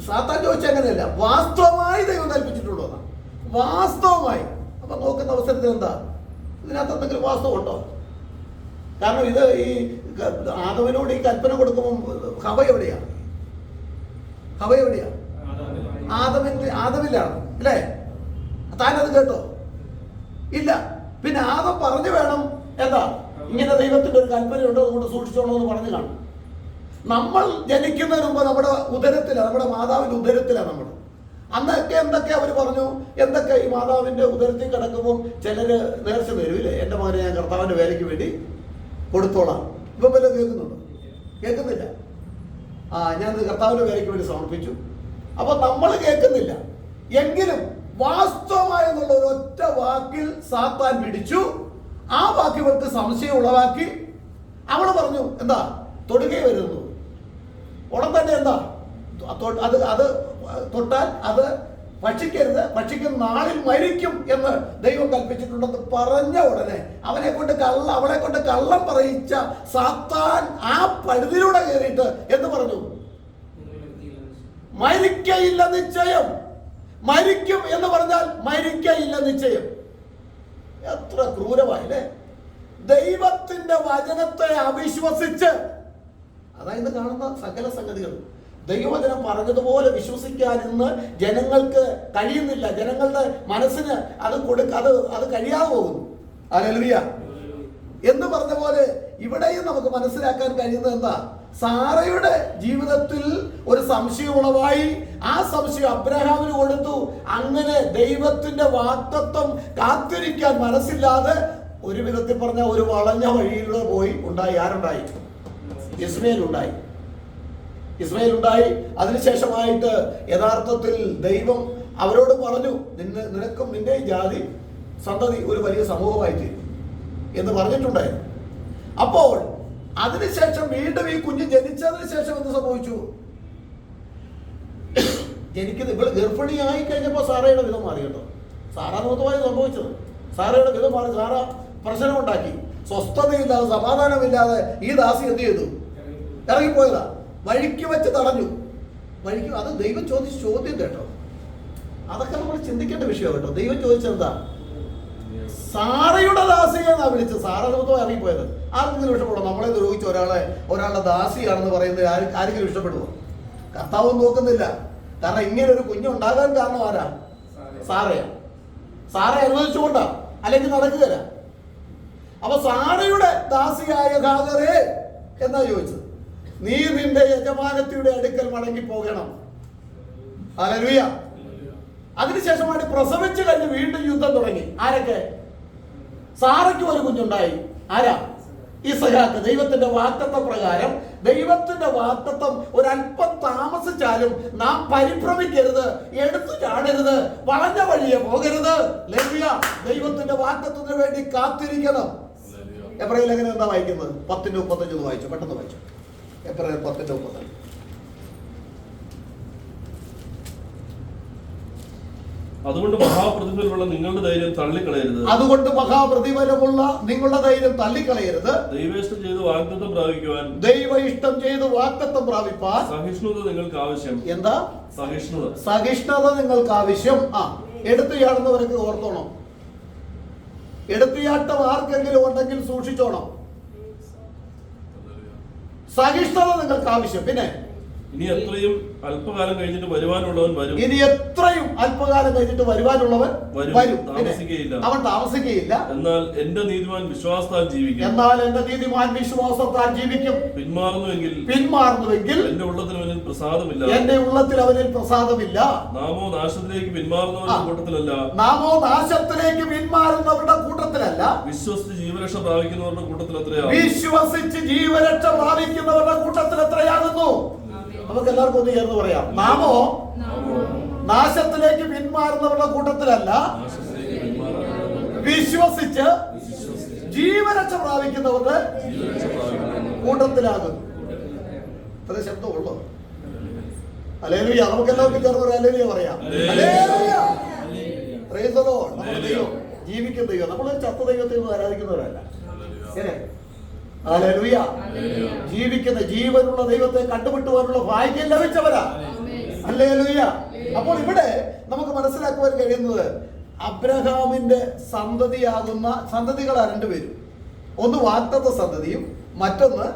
സാത്താൻ ചോദിച്ച അങ്ങനെയല്ല, വാസ്തവമായി ദൈവം കൽപ്പിച്ചിട്ടുണ്ടോ എന്നാ. വാസ്തവമായി. അപ്പൊ നോക്കുന്ന അവസരത്തിൽ എന്താ ഇതിനകത്ത് എന്തെങ്കിലും വാസ്തവം ഉണ്ടോ? കാരണം ഇത് ഈ ആദവനോട് ഈ കൽപ്പന കൊടുക്കുമ്പോൾ ഹവ എവിടെയാ? ഹവ എവിടെയാ? ആദമിലാണ് അല്ലേ? താനത് കേട്ടോ? ഇല്ല. പിന്നെ ആദം പറഞ്ഞു വേണം എന്താ ഇങ്ങനെ ദൈവത്തിന്റെ ഒരു കൽപ്പനയുണ്ടോ അതുകൊണ്ട് സൂക്ഷിച്ചോളൂ എന്ന് പറഞ്ഞു കാണും. നമ്മൾ ജനിക്കുന്നതിന് മുമ്പ് നമ്മുടെ ഉദരത്തിലാണ്, നമ്മുടെ മാതാവിന്റെ ഉദരത്തിലാണ് നമ്മൾ. അന്നൊക്കെ എന്തൊക്കെ അവർ പറഞ്ഞു, എന്തൊക്കെ ഈ മാതാവിന്റെ ഉദരത്തിൽ കിടക്കുമ്പോൾ ചിലര് നേർച്ച തരൂല്ലേ, എന്റെ മകനെ ഞാൻ കർത്താവിന്റെ വേലയ്ക്ക് വേണ്ടി കൊടുത്തോളാം. ഇപ്പം വല്ലതും കേൾക്കുന്നുണ്ടോ? കേൾക്കുന്നില്ല. ഞാൻ കർത്താവിന്റെ വേലയ്ക്ക് വേണ്ടി സമർപ്പിച്ചു. അപ്പൊ നമ്മൾ കേൾക്കുന്നില്ല. എങ്കിലും വാസ്തവമായ എന്നുള്ള ഒരു ഒറ്റ വാക്കിൽ സാത്താൻ പിടിച്ചു. ആ വാക്കുകൾക്ക് സംശയം ഉളവാക്കി. അവള് പറഞ്ഞു എന്താ തൊടുകയെ വരുന്നു. ഉടൻ തന്നെ എന്താ അത് തൊട്ടാൽ അത് ഭക്ഷിക്കരുത്, ഭക്ഷിക്കുന്ന നാളിൽ മരിക്കും എന്ന് ദൈവം കൽപ്പിച്ചിട്ടുണ്ടെന്ന് പറഞ്ഞ ഉടനെ അവളെ കൊണ്ട് കള്ളം പറയിച്ച സാത്താൻ ആ പഴുതിലൂടെ കയറിയിട്ട് എന്ന് പറഞ്ഞു? മരിക്കയില്ല നിശ്ചയം. മരിക്കും എന്ന് പറഞ്ഞാൽ മരിക്കയില്ല നിശ്ചയം. എത്ര ക്രൂരമായില്ലേ? ദൈവത്തിന്റെ വചനത്തെ അവിശ്വസിച്ച്, അതായത് കാണുന്ന സകല സംഗതികൾ ദൈവവചനം പറഞ്ഞതുപോലെ വിശ്വസിക്കാൻ ഇന്ന് ജനങ്ങൾക്ക് കഴിയുന്നില്ല. ജനങ്ങളുടെ മനസ്സിന് അത് കഴിയാതെ പോകുന്നു. ഹല്ലേലൂയ എന്ന് പറഞ്ഞ പോലെ ഇവിടെയും നമുക്ക് മനസ്സിലാക്കാൻ കഴിയുന്നത് എന്താ? സാറയുടെ ജീവിതത്തിൽ ഒരു സംശയം ഉളവായി. ആ സംശയം അബ്രഹാമിന് കൊടുത്തു. അങ്ങനെ ദൈവത്തിന്റെ വാഗ്ദത്തം കാത്തിരിക്കാൻ മനസ്സില്ലാതെ ഒരു വിധത്തിൽ പറഞ്ഞ ഒരു വളഞ്ഞ വഴിയിലൂടെ പോയി ഉണ്ടായി. ആരുണ്ടായി? ഇസ്മയേൽ ഉണ്ടായി. അതിനുശേഷമായിട്ട് യഥാർത്ഥത്തിൽ ദൈവം അവരോട് പറഞ്ഞു, നിനക്കും നിന്റെ ജാതി സന്തതി ഒരു വലിയ സമൂഹമായി തീരും എന്ന് പറഞ്ഞിട്ടുണ്ടായിരുന്നു. അപ്പോൾ അതിനുശേഷം വീണ്ടും ഈ കുഞ്ഞ് ജനിച്ചതിന് ശേഷം എന്ത് സംഭവിച്ചു? ഇവള് ഗർഭിണിയായി കഴിഞ്ഞപ്പോൾ സാറയുടെ വിധം മാറി കേട്ടോ. സാറാനുഭവമായി സംഭവിച്ചത്. സാറയുടെ വിധം മാറി. സാറ പ്രശ്നമുണ്ടാക്കി. സ്വസ്ഥതയില്ലാതെ സമാധാനമില്ലാതെ ഈ ദാസി എന്ത് ചെയ്തു? ഇറങ്ങിപ്പോയതാ. വഴിക്ക് വെച്ച് തടഞ്ഞു. അത് ദൈവം ചോദിച്ച ചോദ്യം കേട്ടോ. അതൊക്കെ നമ്മൾ ചിന്തിക്കേണ്ട വിഷയം കേട്ടോ. ദൈവം ചോദിച്ചെന്താ? സാറയുടെ ദാസിയെന്നാ വിളിച്ചത്. സാറ നിമിത്തം ഇറങ്ങിപ്പോയത്. ആർക്കെങ്കിലും ഇഷ്ടപ്പെടുമോ? നമ്മളെ ദ്രോഹിച്ച ഒരാളുടെ ദാസിയാണെന്ന് പറയുന്നത് ആരെങ്കിലും ഇഷ്ടപ്പെടുമോ? കർത്താവ് നോക്കുന്നില്ല. കാരണം ഇങ്ങനെ ഒരു കുഞ്ഞുണ്ടാകാൻ കാരണം ആരാ? സാറയാണ്. സാറ അനുവദിച്ചുകൊണ്ടാ, അല്ലെങ്കിൽ നടക്കുകയില്ല. അപ്പൊ സാറയുടെ ദാസിയായ ഹാഗറേ എന്നാ ചോദിച്ചത്, നീ നിന്റെ യജമാനത്തിയുടെ അടുക്കൽ മടങ്ങി പോകണം. ഹല്ലേലൂയ. അതിനുശേഷമായിട്ട് പ്രസവിച്ചു കഴിഞ്ഞ് വീണ്ടും യുദ്ധം തുടങ്ങി. ആരൊക്കെ? സാറയ്ക്ക് ഒരു കുഞ്ഞുണ്ടായി. ആരാ? ഇസഹാക്ക്. ദൈവത്തിന്റെ വാഗ്ദത്ത പ്രകാരം, ദൈവത്തിന്റെ വാഗ്ദത്തം ഒരല്പം താമസിച്ചാലും നാം പരിഭ്രമിക്കരുത്, എടുത്തു ചാടരുത്, വളഞ്ഞ വഴിയെ പോകരുത്. ഹല്ലേലൂയ. ദൈവത്തിന്റെ വാഗ്ദത്തത്തിന് വേണ്ടി കാത്തിരിക്കണം. എബ്രായ ലേഖനം എന്താ വായിക്കുന്നത്? 10:35 വായിച്ചു. പെട്ടെന്ന് വായിച്ചു. എബ്രായർ 10:35. അതുകൊണ്ട് മഹാപ്രതിഫലമുള്ള നിങ്ങളുടെ ധൈര്യം തള്ളിക്കളയരുത്. അതുകൊണ്ട് മഹാപ്രതിഫലമുള്ള നിങ്ങളുടെ ധൈര്യം തള്ളിക്കളയരുത്. ദൈവേഷ്ടം ചെയ്ത് വാഗ്ദത്തം പ്രാപിക്കുവാൻ, ദൈവ ഇഷ്ടം ചെയ്ത് വാഗ്ദത്തം പ്രാപിപ്പാൻ സഹിഷ്ണുത നിങ്ങൾക്ക് ആവശ്യം. എന്താ സഹിഷ്ണുത? സഹിഷ്ണുത നിങ്ങൾക്ക് ആവശ്യം. എടുത്തുചാടുന്നവരൊക്കെ ഓർത്തോണം. എടുത്തുചാട്ടം ആർക്കെങ്കിലും ഉണ്ടെങ്കിൽ സൂക്ഷിച്ചോണം. സഹിഷ്ണുത നിങ്ങൾക്ക് ആവശ്യം. പിന്നെ ഇനി എത്രയും അല്പകാലം കഴിഞ്ഞിട്ട് വരുവാനുള്ളവൻ വരും. ഇനി എത്രയും അല്പകാലം കഴിഞ്ഞിട്ട് വരുവാനുള്ളവൻ വരും. താമസിക്കുകയില്ല. അവൻ താമസിക്കുകയില്ല. എന്നാൽ എന്റെ നീതിമാൻ വിശ്വാസത്താൽ ജീവിക്കും. എന്നാൽ എന്റെ നീതിമാൻ വിശ്വാസത്താൽ ജീവിക്കും. പിന്മാറുന്നുവെങ്കിൽ എന്റെ ഉള്ളത്തിൽ അവനിൽ പ്രസാദമില്ല. എന്റെ ഉള്ളത്തിൽ അവനിൽ പ്രസാദമില്ല. നാമോ നാശത്തിലേക്ക് പിന്മാറുന്നവരുടെ കൂട്ടത്തിലല്ല. നാമോ നാശത്തിലേക്ക് പിന്മാറുന്നവരുടെ കൂട്ടത്തിലല്ല. വിശ്വസിച്ച് ജീവരക്ഷ പ്രാപിക്കുന്നവരുടെ കൂട്ടത്തിൽ എത്രയാണ്? വിശ്വസിച്ച് ജീവരക്ഷ പ്രാപിക്കുന്നവരുടെ കൂട്ടത്തിൽ എത്രയാകുന്നു? നമുക്ക് എല്ലാവർക്കും ഒന്ന് ചേർന്ന് പറയാം. നാമോ നാശത്തിലേക്ക് പിന്മാറുന്നവരുടെ കൂട്ടത്തിലല്ല, വിശ്വസിച്ച് ജീവരക്ഷ പ്രാപിക്കുന്നവരുടെ കൂട്ടത്തിലാകുന്നു. ഇത്ര ശബ്ദമുള്ളൂ. ഹല്ലേലൂയ. നമുക്ക് എല്ലാവർക്കും ചേർന്ന് പറയാം. ഹല്ലേലൂയ പറയാം. ഹല്ലേലൂയ. Praise the Lord. നമ്മുടെ ദൈവം ജീവിക്കുന്ന ദൈവം. നമ്മൾ ചത്ത ദൈവത്തെ ഒന്നും ആരാധിക്കുന്നവരല്ല. ഹല്ലേലൂയ. ജീവിക്കുന്ന ജീവനുള്ള ദൈവത്തെ കണ്ടുമുട്ടുവാനുള്ള ഭാഗ്യം ലഭിച്ചവരാ. ഹല്ലേലൂയ. അപ്പോൾ ഇവിടെ നമുക്ക് മനസ്സിലാക്കുവാൻ കഴിയുന്നത് അബ്രഹാമിന്റെ സന്തതിയാകുന്ന സന്തതികളാ രണ്ടുപേരും. ഒന്ന് വാഗ്ദത്ത സന്തതിയും മറ്റൊന്ന്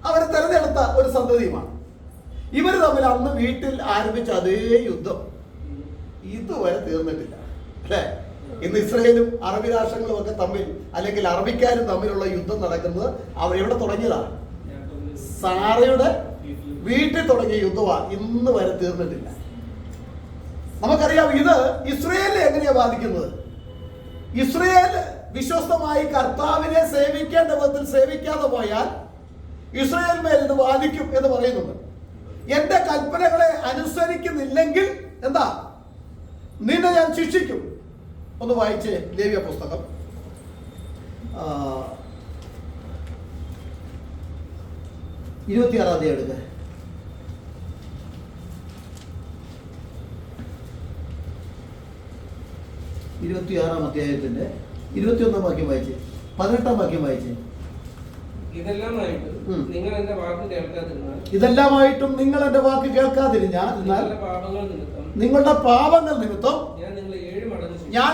അവരെ തെരഞ്ഞെടുത്ത ഒരു സന്തതിയുമാണ്. ഇവര് തമ്മിൽ അന്ന് വീട്ടിൽ ആരംഭിച്ച അതേ യുദ്ധം ഇതുവരെ തീർന്നിട്ടില്ല, അല്ലേ? ഇന്ന് ഇസ്രയേലും അറബി രാഷ്ട്രങ്ങളും ഒക്കെ തമ്മിൽ, അല്ലെങ്കിൽ അറബിക്കാരും തമ്മിലുള്ള യുദ്ധം നടക്കുന്നത് അവർ എവിടെ തുടങ്ങിയതാണ്? സാറയുടെ വീട്ടിൽ തുടങ്ങിയ യുദ്ധമാണ്. ഇന്ന് വരെ തീർന്നിട്ടില്ല. നമുക്കറിയാം ഇത് ഇസ്രയേലിനെ എങ്ങനെയാ ബാധിക്കുന്നത്. ഇസ്രയേൽ വിശ്വസ്തമായി കർത്താവിനെ സേവിക്കേണ്ട വിധത്തിൽ സേവിക്കാതെ പോയാൽ ഇസ്രയേൽ മേൽ ഇത് ബാധിക്കും എന്ന് പറയുന്നുണ്ട്. എന്റെ കൽപ്പനകളെ അനുസരിക്കുന്നില്ലെങ്കിൽ എന്താ? നിന്നെ ഞാൻ ശിക്ഷിക്കും. ഒന്ന് വായിച്ചേ ലേവ്യ പുസ്തകം 26 അധ്യായം എടുക്കുക. 26 അധ്യായത്തിന്റെ 21 വാക്യം വായിച്ചേ, 18 വാക്യം വായിച്ചേ. ഇതെല്ലാമായിട്ടും നിങ്ങൾ എന്റെ വാക്ക് കേൾക്കാതിരുന്നാൽ നിങ്ങളുടെ പാപങ്ങൾ നിമിത്തം ഞാൻ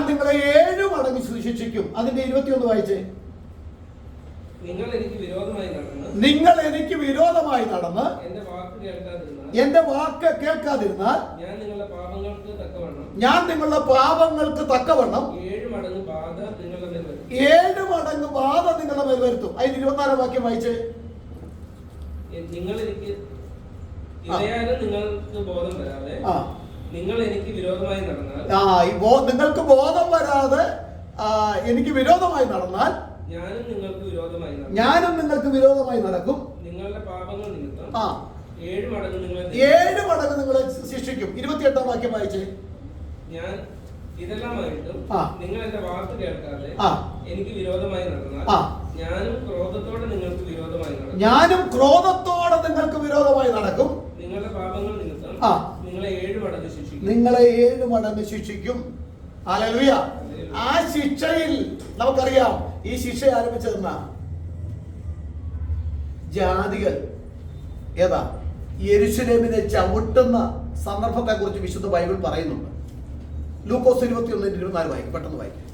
നിങ്ങളെ 7 മടങ്ങ് ശിക്ഷിക്കും. അതിന്റെ 21 വായിച്ചേ. നിങ്ങൾ എനിക്ക് വിരോധമായി നടന്ന് എന്റെ വാക്ക് കേൾക്കാതിരുന്നാൽ ഞാൻ നിങ്ങളുടെ പാപങ്ങൾക്ക് തക്കവണ്ണം 7 മടങ്ങ് ബാധ നിങ്ങളുടെ മേൽ വരുത്തും. അതിന് 24 വാക്യം വായിച്ചേ. നിങ്ങൾക്ക് ബോധം വരാതെ നിങ്ങൾ എനിക്ക് വിരോധമായി നടന്നാൽ നിങ്ങൾക്ക് ബോധം വരാതെ എനിക്ക് വിരോധമായി നടന്നാൽ ഞാനും നിങ്ങൾക്ക് വിരോധമായി നടക്കും. നിങ്ങളുടെ പാപങ്ങൾ നിമിത്തം 7 മടങ്ങ് നിങ്ങളെ ശിക്ഷിക്കും. 28 വാക്യം വായിച്ചേ. ഞാൻ ഇതെല്ലാമായിട്ടും നിങ്ങൾ എന്റെ വാക്ക് കേൾക്കാതെ എനിക്ക് വിരോധമായി നടന്നാൽ ഞാനും ക്രോധത്തോടെ നിങ്ങൾക്ക് വിരോധമായി നടക്കും. നിങ്ങളുടെ പാപങ്ങൾ നിമിത്തം നിങ്ങളെ 7 മടങ്ങ് ശിക്ഷിക്കും. ഹല്ലേലൂയ. ആ ശിക്ഷയിൽ നമുക്കറിയാം ഈ ശിക്ഷ ആരംഭിച്ചതെന്ന ജാതികൾ ഏതാ യെരൂശലേമിനെ ചവിട്ടുന്ന സന്ദർഭത്തെ കുറിച്ച് വിശുദ്ധ ബൈബിൾ പറയുന്നുണ്ട്. ലൂക്കോസ് 21:24 വായിക്കും. പെട്ടെന്ന് വായിക്കും.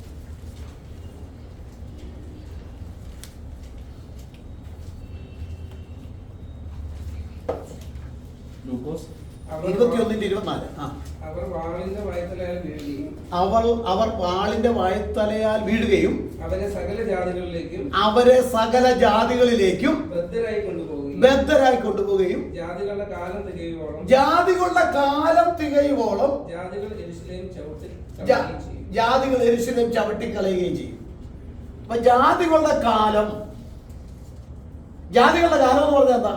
ലൂക്കോസ് 21:24. അവർ വാളിന്റെ വായത്തലയാൽ വീഴുകയും അവരെ സകല ജാതികളിലേക്കും ബദ്ധരായി കൊണ്ടുപോവുകയും ജാതികളുടെ കാലം തികയുവോളം ജാതികൾ യെരൂശലേം ചവിട്ടിക്കളയുകയും ചെയ്യും. അപ്പൊ ജാതികളുടെ കാലം എന്ന് പറഞ്ഞാൽ എന്താ?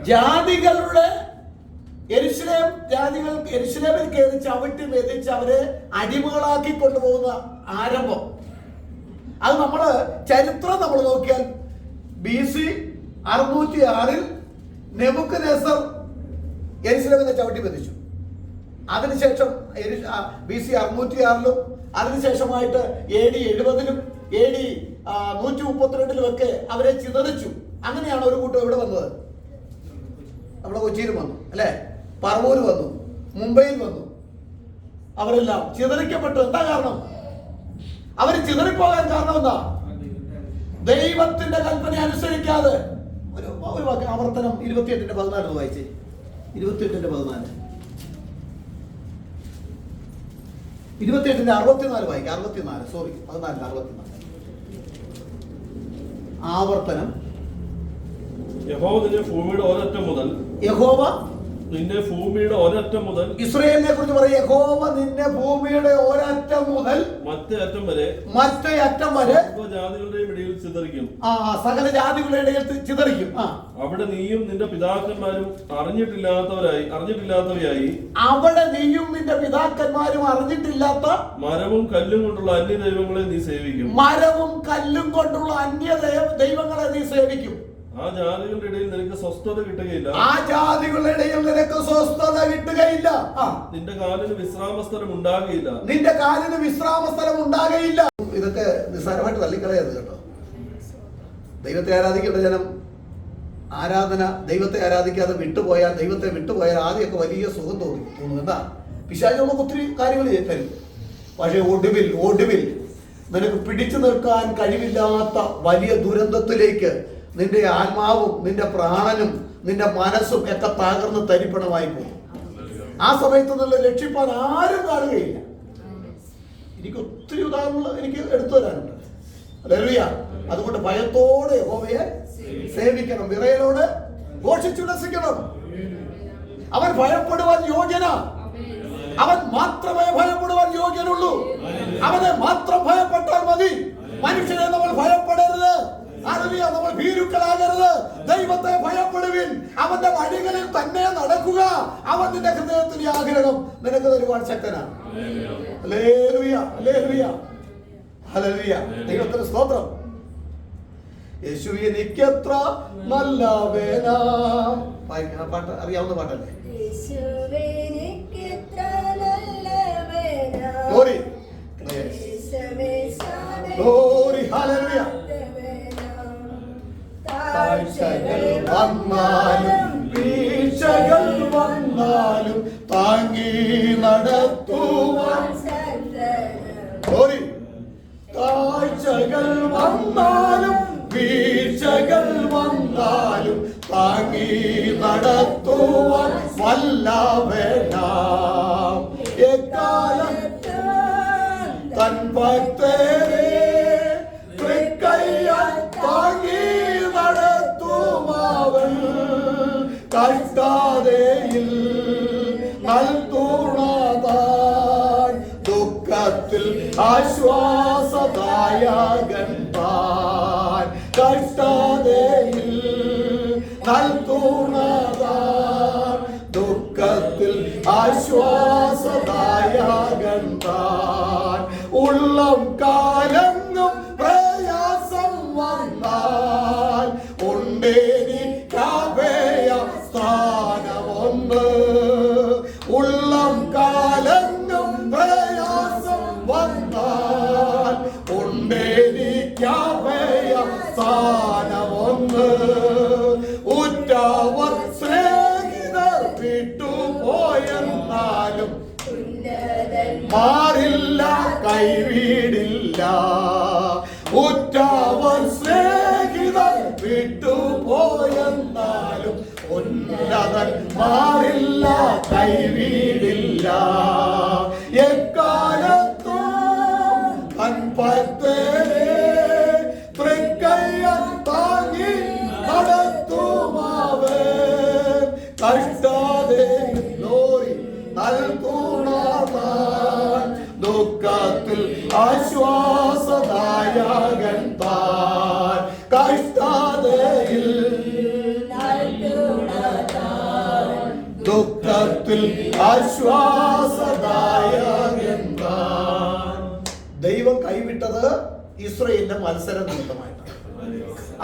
ജാതികളുടെ യെരൂശലേമിൽ കയറി ചവിട്ടി മെതിച്ച് അവരെ അടിമകളാക്കി കൊണ്ടുപോകുന്ന ആരംഭം. അത് നമ്മള് ചരിത്രം നമ്മൾ നോക്കിയാൽ BC 606 നെബൂഖദ്നേസർ യെരുശലേമിനെ ചവിട്ടി ബന്ധിച്ചു. അതിനുശേഷം BC 606 അതിനുശേഷമായിട്ട് AD 70 AD 132 അവരെ ചിതറിച്ചു. അങ്ങനെയാണ് ഒരു കൂട്ടം ഇവിടെ വന്നത്. നമ്മുടെ കൊച്ചിയിലും വന്നു അല്ലെ, പറവൂര് വന്നു, മുംബൈയിൽ വന്നു. അവരെല്ലാം ചിതറിക്കപ്പെട്ടു. എന്താ കാരണം? അവർ ചിതറിപ്പോകാൻ കാരണം എന്താ? ദൈവത്തിന്റെ കൽപ്പന അനുസരിക്കാതെ. ഒരു വാക്ക് ആവർത്തനം 28:14 വായിച്ചേ. 28:14 28:64 വായിക്കാം. 64 സോറി 64 ആവർത്തനം. യഹോവ നിന്റെ ഭൂമിയുടെ ഒരറ്റം മുതൽ ഇസ്രായേലിനെ കുറിച്ച് പറയും. യഹോവ നിന്റെ ഭൂമിയുടെ ഒരറ്റം മുതൽ മറ്റേ അറ്റം വരെ ജാതികളുടെയും ഇടയിൽ ചിതറിക്കും. സകല ജാതികളുടെ ഇടയിൽ ചിതറിക്കും. അവിടെ നീയും നിന്റെ പിതാക്കന്മാരും അറിഞ്ഞിട്ടില്ലാത്തവയായി അവിടെ നീയും നിന്റെ പിതാക്കന്മാരും അറിഞ്ഞിട്ടില്ലാത്ത മരവും കല്ലും കൊണ്ടുള്ള അന്യ ദൈവങ്ങളെ നീ സേവിക്കും. ആ ജാതികളുടെ ഇടയിൽ നിനക്ക് സ്വസ്ഥത കിട്ടുകയില്ല. നിന്റെ കാലിന് വിശ്രാമസ്ഥലം ഉണ്ടാകുകയില്ല. ഇതൊക്കെ നിസ്സാരമായിട്ട് തള്ളിക്കളയരുത് കേട്ടോ. ദൈവത്തെ ആരാധിക്കേണ്ട ജനം ദൈവത്തെ ആരാധിക്കാതെ ദൈവത്തെ വിട്ടുപോയാൽ ആദ്യമൊക്കെ വലിയ സുഖം തോന്നും. എന്താ? പിശാച് നമുക്ക് ഒത്തിരി കാര്യങ്ങൾ തരും. പക്ഷെ ഒടുവിൽ നിനക്ക് പിടിച്ചു നിൽക്കാൻ കഴിവില്ലാത്ത വലിയ ദുരന്തത്തിലേക്ക് നിന്റെ ആത്മാവും നിന്റെ പ്രാണനും നിന്റെ മനസ്സും ഒക്കെ തകർന്ന് തരിപ്പണമായി പോകും. ആ സമയത്ത് നിന്ന് രക്ഷിപ്പാൻ ആരും കാണുകയില്ല. എനിക്ക് ഒത്തിരി ഉദാഹരണങ്ങൾ എനിക്ക് എടുത്തു തരാനുണ്ട്. ഹല്ലേലൂയ. അതുകൊണ്ട് ഭയത്തോടെ യഹോവയെ സേവിക്കണം, വിറയലോടെ ഘോഷിച്ചുല്ലസിക്കണം. അവൻ ഭയപ്പെടുവാൻ യോഗ്യന. അവൻ മാത്രമേ ഭയപ്പെടുവാൻ യോഗ്യനുള്ളൂ. അവനെ മാത്രം ഭയപ്പെട്ടാൽ മതി. മനുഷ്യനെ നമ്മൾ ഭയപ്പെടരുത്. നമ്മൾ ഭീരുക്കളാകരുത്. ദൈവത്തെ ഭയപ്പെടുവിൻ. അവന്റെ വഴികളിൽ തന്നെ നടക്കുക. അവൻ നിന്റെ ഹൃദയത്തിന്റെ ആഗ്രഹം നിനക്ക് തരുവാൻ ശക്തനാണ്. ഹല്ലേലൂയ, ഹല്ലേലൂയ, ഹല്ലേലൂയ. ദൈവത്തിന് സ്തോത്രം. യേശു എനിക്കെത്ര നല്ലവനാ. പാട്ട് അറിയാവുന്ന പാട്ടല്ലേ? Glory, glory, hallelujah. താഴ്ചകൾ വന്നാലും താങ്ങി നടത്തുവാൻ. താഴ്ചകൾ വന്നാലും വീഴ്ചകൾ വന്നാലും താങ്ങി നടത്തുവാൻ വല്ലവനാം. എക്കാലത്ത് തൻ ഭക്തരെ തൃക്കൈയാൽ താങ്ങി നടത്തുമാവൻ. കഷ്ടതയിൽ നൽതുണതാൻ, ദുഃഖത്തിൽ ആശ്വാസദായകൻ താൻ. കഷ്ടതയിൽ നൽതുണതാൻ, ദുഃഖത്തിൽ ആശ്വാസദായകൻ താൻ. ഉള്ളം കാലങ്ങും പ്രയാസം വന്നാൽ ഉണ്ടേനിക്കഭയ സ്ഥാനമൊന്ന്. ഉള്ളം കാലങ്ങും പ്രയാസം വന്നാൽ ഉണ്ടേനിക്കഭയ സ്ഥാനമൊന്ന്. ഉറ്റവർ സ്നേഹിതർ വിട്ടുപോയെന്നാലും മാറില്ല, കൈവിടില്ല. ഉറ്റവർ സ്നേഹിതർ വിട്ടുപോയെന്നാലും ഉന്നതൻ മാറില്ല, കൈവിടില്ല. എക്കാലത്തും തൻ ഭക്തരെ തൃക്കൈയാൽ താങ്ങി നടത്തുമാവൻ. കഷ്ടതയിൽ നൽകുണതാൻ, ദുഃഖത്തിൽ ആശ്വാസദായകൻ താൻ. കഷ്ടതയിൽ ദുഃഖത്തിൽ ആശ്വാസദായകൻ താൻ. ദൈവം കൈവിട്ടത് ഇസ്രായേലിന്റെ മത്സര നിമിത്തമായിട്ടാണ്.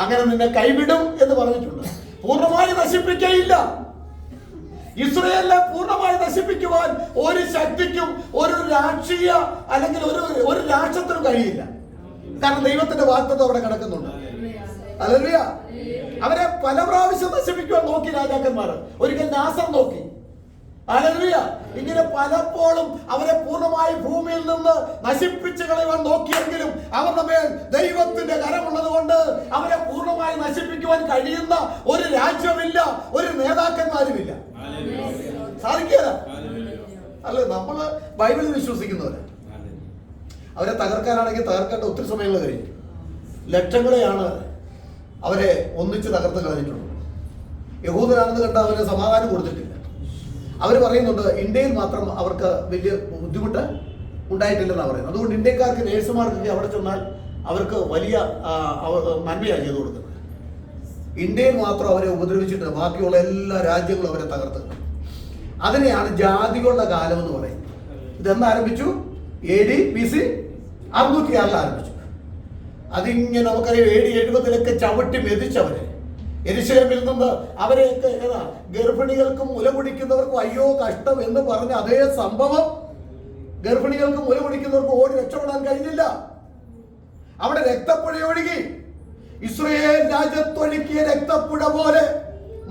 അങ്ങനെ നിന്നെ കൈവിടും എന്ന് പറഞ്ഞിട്ടുണ്ട്. പൂർണ്ണമായി നശിപ്പിക്കയില്ല. ഇസ്രായേലിനെ പൂർണ്ണമായി നശിപ്പിക്കുവാൻ ഒരു ശക്തിക്കും ഒരു രാഷ്ട്രീയ അല്ലെങ്കിൽ ഒരു രാഷ്ട്രത്തിനും കഴിയില്ല. കാരണം ദൈവത്തിന്റെ വാഗ്ദത്തം അവിടെ കിടക്കുന്നുണ്ട്. ഹല്ലേലൂയ. അവരെ പല പ്രാവശ്യം നശിപ്പിക്കുവാൻ നോക്കി രാജാക്കന്മാർ. ഒരിക്കൽ നാസർ നോക്കി. ഹല്ലേലൂയ. ഇങ്ങനെ പലപ്പോഴും അവരെ പൂർണ്ണമായി ഭൂമിയിൽ നിന്ന് നശിപ്പിച്ചു കളയുവാൻ നോക്കിയെങ്കിലും അവരുടെ മേൽ ദൈവത്തിന്റെ കരമുള്ളത് കൊണ്ട് അവരെ പൂർണ്ണമായി നശിപ്പിക്കുവാൻ കഴിയുന്ന ഒരു രാജ്യമില്ല, ഒരു നേതാക്കന്മാരുമില്ല. സാധിക്കില്ല. അല്ലെ, നമ്മള് ബൈബിളിൽ വിശ്വസിക്കുന്നവര്. അവരെ തകർക്കാനാണെങ്കിൽ തകർക്കേണ്ട ഒത്തിരി സമയങ്ങൾ കഴിഞ്ഞു. ലക്ഷങ്ങളെയാണ് അവരെ ഒന്നിച്ച് തകർത്ത് കളഞ്ഞിട്ടുള്ളത്. യഹൂദനാണെന്ന് കണ്ട അവരെ സമാധാനം കൊടുത്തിട്ടില്ല. അവർ പറയുന്നുണ്ട് ഇന്ത്യയിൽ മാത്രം അവർക്ക് വലിയ ബുദ്ധിമുട്ട് ഉണ്ടായിട്ടില്ലെന്നാണ് പറയുന്നത്. അതുകൊണ്ട് ഇന്ത്യക്കാർക്ക് നേഴ്സുമാർക്കൊക്കെ അവിടെ ചെന്നാൽ അവർക്ക് വലിയ നന്മയാണ് ചെയ്തു കൊടുക്കുന്നത്. ഇന്ത്യയിൽ മാത്രം അവരെ ഉപദ്രവിച്ചിട്ട് ബാക്കിയുള്ള എല്ലാ രാജ്യങ്ങളും അവരെ തകർത്ത്. അതിനെയാണ് ജാതികളുടെ കാലം എന്ന് പറയുന്നത്. ഇതെന്ന് ആരംഭിച്ചു? AD BC 606 ആരംഭിച്ചു. അതിങ്ങനെ നമുക്കറിയാം AD 70 ചവിട്ടി മെതിച്ചവരെ യെരൂശലേമിൽ നിന്ന് അവരെയൊക്കെ ഗർഭിണികൾക്കും മുല കുടിക്കുന്നവർക്കും അയ്യോ കഷ്ടം എന്ന് പറഞ്ഞ അതേ സംഭവം ഗർഭിണികൾക്കും മുല കുടിക്കുന്നവർക്കും ഓടി രക്ഷപ്പെടാൻ കഴിഞ്ഞില്ല. അവിടെ രക്തപ്പുഴ ഒഴുകി. ഇസ്രായേൽ രാജ്യത്തൊഴുകിയ രക്തപ്പുഴ പോലെ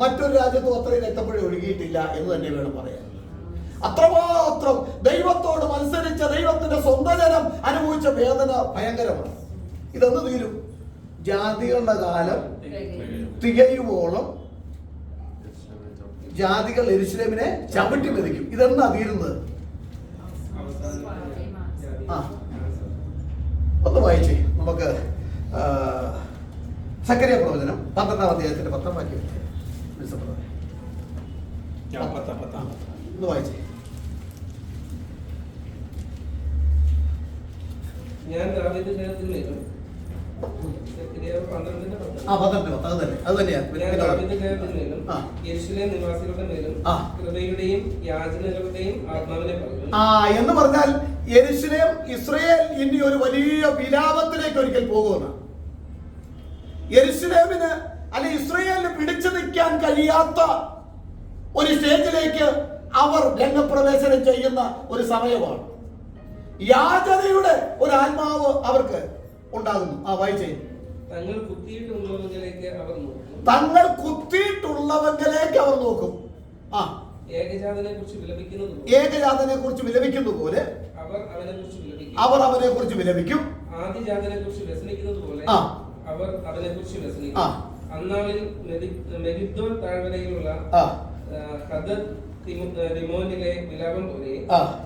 മറ്റൊരു രാജ്യത്തും അത്രയും രക്തപ്പുഴ ഒഴുകിയിട്ടില്ല എന്ന് തന്നെ വേണം പറയാൻ. അത്രമാത്രം ദൈവത്തോട് മത്സരിച്ച ദൈവത്തിന്റെ സ്വന്തം ജനം അനുഭവിച്ച വേദന ഭയങ്കരമാണ്. ഇതെന്ന് തീരും? ജാതികളുടെ കാലം തികയുവോളം ജാതികൾ യെരൂശലേമിനെ ചവിട്ടി മെതിക്കും. ഇതെന്നാ തീരുന്നത്? ഒന്ന് വായിച്ചേ നമുക്ക്. സക്കറിയ പ്രവചനം 12-ാം അധ്യായത്തിന്റെ 10-ാം വാക്യം ഒന്ന് വായിച്ചേ. ഞാൻ ദാവീദിന്റെതിന്മേലും യെരൂശലേം നിവാസികളുടെ മേലും കൃപയുടെയും യാചനകളുടെയും ആത്മാവിനെ പറഞ്ഞു. എന്ന് പറഞ്ഞാൽ യെരൂശലേം ഇസ്രായേൽ ഇനി ഒരു വലിയ വിലാപത്തിലേക്ക് ഒരിക്കൽ പോകുമെന്ന്. യെരൂശലേമിന് അല്ലെ ഇസ്രായേലിന് പിടിച്ചു നിൽക്കാൻ കഴിയാത്ത ഒരു സ്റ്റേജിലേക്ക് അവർ രംഗപ്രവേശനം ചെയ്യുന്ന ഒരു സമയമാണ്. യാചനയുടെ ഒരു ആത്മാവ് അവർക്ക് ഉണ്ടാകുന്നു. വായിച്ചേ. തങ്ങൾ കുത്തിയിട്ടുള്ളവങ്കിലേക്ക് അവർ നോക്കും. തങ്ങൾ കുത്തിയിട്ടുള്ളവങ്കിലേക്ക് അവർ നോക്കും. ഏകജാതനെ കുറിച്ച് വിലപിക്കുന്നത് പോലെ അവർ അവനെ കുറിച്ച് വിലപിക്കും. ആദിജാതനെ കുറിച്ച് വ്യസനിക്കുന്നത് പോലെ അവർ അവനെ കുറിച്ച് വ്യസനിക്കും. അന്നാളിൽ മെഗിദ്ദോൻ താഴ്വരയിലുള്ള റിമോനിലെ വിലാപം പോലെ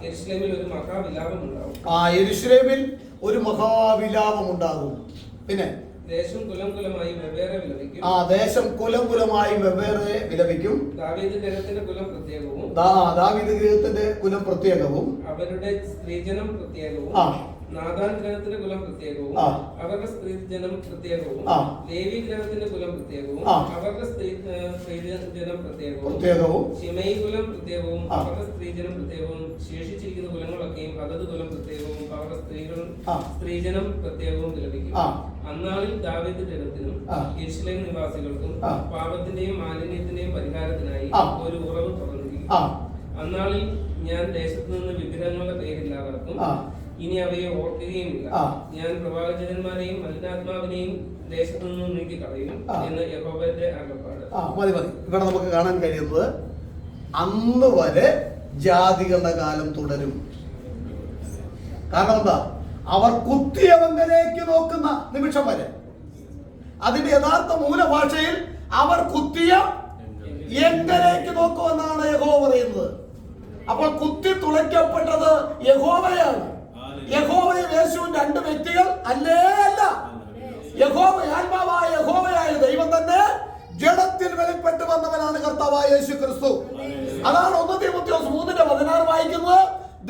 യെരൂശലേമിൽ ഒരു മഹാവിലാപം ഉണ്ടാവും. യെരൂശലേമിൽ ഒരു മഹാവിലാപം ഉണ്ടാകും. പിന്നെ ദേശം കുലം കുലമായി വെവ്വേറെ വിലപിക്കും. ദേശം കുലം കുലമായി വെവ്വേറെ വിലപിക്കും. ദാവീദ് ഗൃഹത്തിന്റെ കുലം പ്രത്യേകവും ദാവീദ് ഗൃഹത്തിന്റെ കുലം പ്രത്യേകവും അവരുടെ സ്ത്രീജനം പ്രത്യേകവും നാഥാൻ ഗ്രഹത്തിന്റെ കുലം പ്രത്യേകവും അവരുടെ സ്ത്രീജനം പ്രത്യേകവും ലേവി ഗ്രഹത്തിന്റെ കുലം പ്രത്യേകവും അവരുടെ സ്ത്രീജനം പ്രത്യേകവും ശിമയി കുലം പ്രത്യേകവും അവരുടെ സ്ത്രീജനം പ്രത്യേകവും ശേഷിച്ചിരിക്കുന്ന കുലങ്ങളൊക്കെയും അതത് കുലം പ്രത്യേകവും അവരുടെ സ്ത്രീജനം പ്രത്യേകവും ലഭിക്കും. അന്നാളിൽ ദാവീദ് ഗ്രഹത്തിനും യെരൂശലേം നിവാസികൾക്കും പാപത്തിന്റെയും മാലിന്യത്തിന്റെയും പരിഹാരത്തിനായി ഒരു ഉറവ് തുറന്നിരിക്കും. അന്നാളിൽ ഞാൻ ദേശത്തു നിന്ന് വിഗ്രഹങ്ങളുടെ പേരില്ലാതാക്കും. ഇനി അവയെ ഓർക്കുകയുമില്ല. ഞാൻ പ്രവാചകന്മാരെയും മലിനാത്മാവിനെയും ദേശത്തു നിന്നും നീക്കി കളയും എന്ന് യഹോവയുടെ അരുളപ്പാട്. മതി. ഇവിടെ നമുക്ക് കാണാൻ കഴിയുന്നത് അന്ന് വരെ ജാതികളുടെ കാലം തുടരും. കാരണം എന്താ? അവർ കുത്തിയവങ്കലേക്ക് നോക്കുന്ന നിമിഷം വരെ. അതിന്റെ യഥാർത്ഥ മൂലഭാഷയിൽ അവർ കുത്തിയ എങ്കലേക്ക് നോക്കുമെന്നാണ് യഹോവ പറയുന്നത്. അപ്പോൾ കുത്തി തുളയ്ക്കപ്പെട്ടത് യഹോവയാണ്. യഹോവയും യേശുവും രണ്ട് വ്യക്തികൾ അല്ലേ? അല്ല. യഹോവ ആത്മാവായ യഹോവയായ ദൈവം തന്നെ ജഡത്തിൽ വെളിപ്പെട്ട് വന്നവനാണ് കർത്താവായ യേശു ക്രിസ്തു. അതാണ് 1 തീമോഥെയോസ് 3:16 വായിക്കുന്നത്.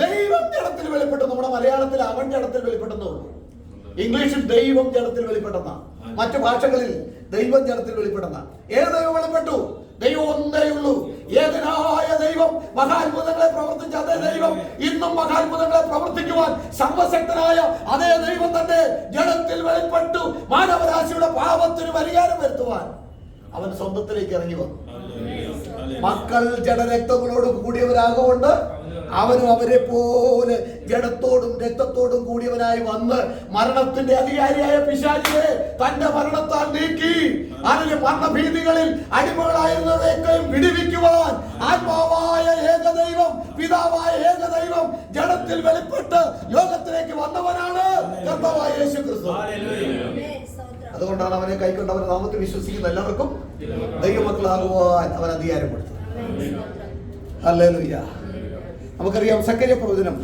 ദൈവം ജഡത്തിൽ വെളിപ്പെട്ടു. നമ്മുടെ മലയാളത്തിൽ അവൻ ജഡത്തിൽ വെളിപ്പെട്ടെന്നുള്ളൂ. ഇംഗ്ലീഷിൽ ദൈവം ജഡത്തിൽ വെളിപ്പെട്ടെന്ന, മറ്റു ഭാഷകളിൽ ദൈവം ജഡത്തിൽ വെളിപ്പെടുന്ന. ഏത് ദൈവം വെളിപ്പെട്ടു? ദൈവം ഒന്നേ ഉള്ളൂ. ഏകനായ ദൈവം മഹാത്ഭുതങ്ങളെ പ്രവർത്തിച്ച അതേ ദൈവം ഇന്നും മഹാത്ഭുതങ്ങളെ പ്രവർത്തിക്കുവാൻ സർവശക്തനായ അതേ ദൈവം തന്നെ ജഡത്തിൽ വെളിപ്പെട്ടു. മാനവരാശിയുടെ പാപത്തിന് പരിഹാരം വരുത്തുവാൻ അവൻ സ്വന്തത്തിലേക്ക് ഇറങ്ങി വന്നു. മക്കൾ ജഡരക്തങ്ങളോട് കൂടിയവരാകൊണ്ട് അവനും അവരെ പോലെ ജഡത്തോടും രക്തത്തോടും കൂടിയവനായി വന്ന് മരണത്തിന്റെ അധികാരിയായ പിശാചിനെ തന്റെ മരണത്താൽ നീക്കി അതിന് മരണഭീതികളിൽ അടിമകളായിരുന്നവരെയൊക്കെയും വിടുവിക്കുവാൻ ആത്മാവായ ഏകദൈവം, പിതാവായ ഏകദൈവം ജഡത്തിൽ വെളിപ്പെട്ട് ലോകത്തിലേക്ക് വന്നവനാണ് കർത്താവായ യേശു ക്രിസ്തു. അതുകൊണ്ടാണ് അവനെ കൈക്കൊണ്ടവന്റെ നാമത്തിൽ വിശ്വസിക്കുന്ന എല്ലാവർക്കും ദൈവമക്കളാകുവാൻ അവൻ അധികാരം കൊടുത്തു. ഹല്ലേലൂയ. നമുക്കറിയാം സക്കറിയ പ്രവചനം,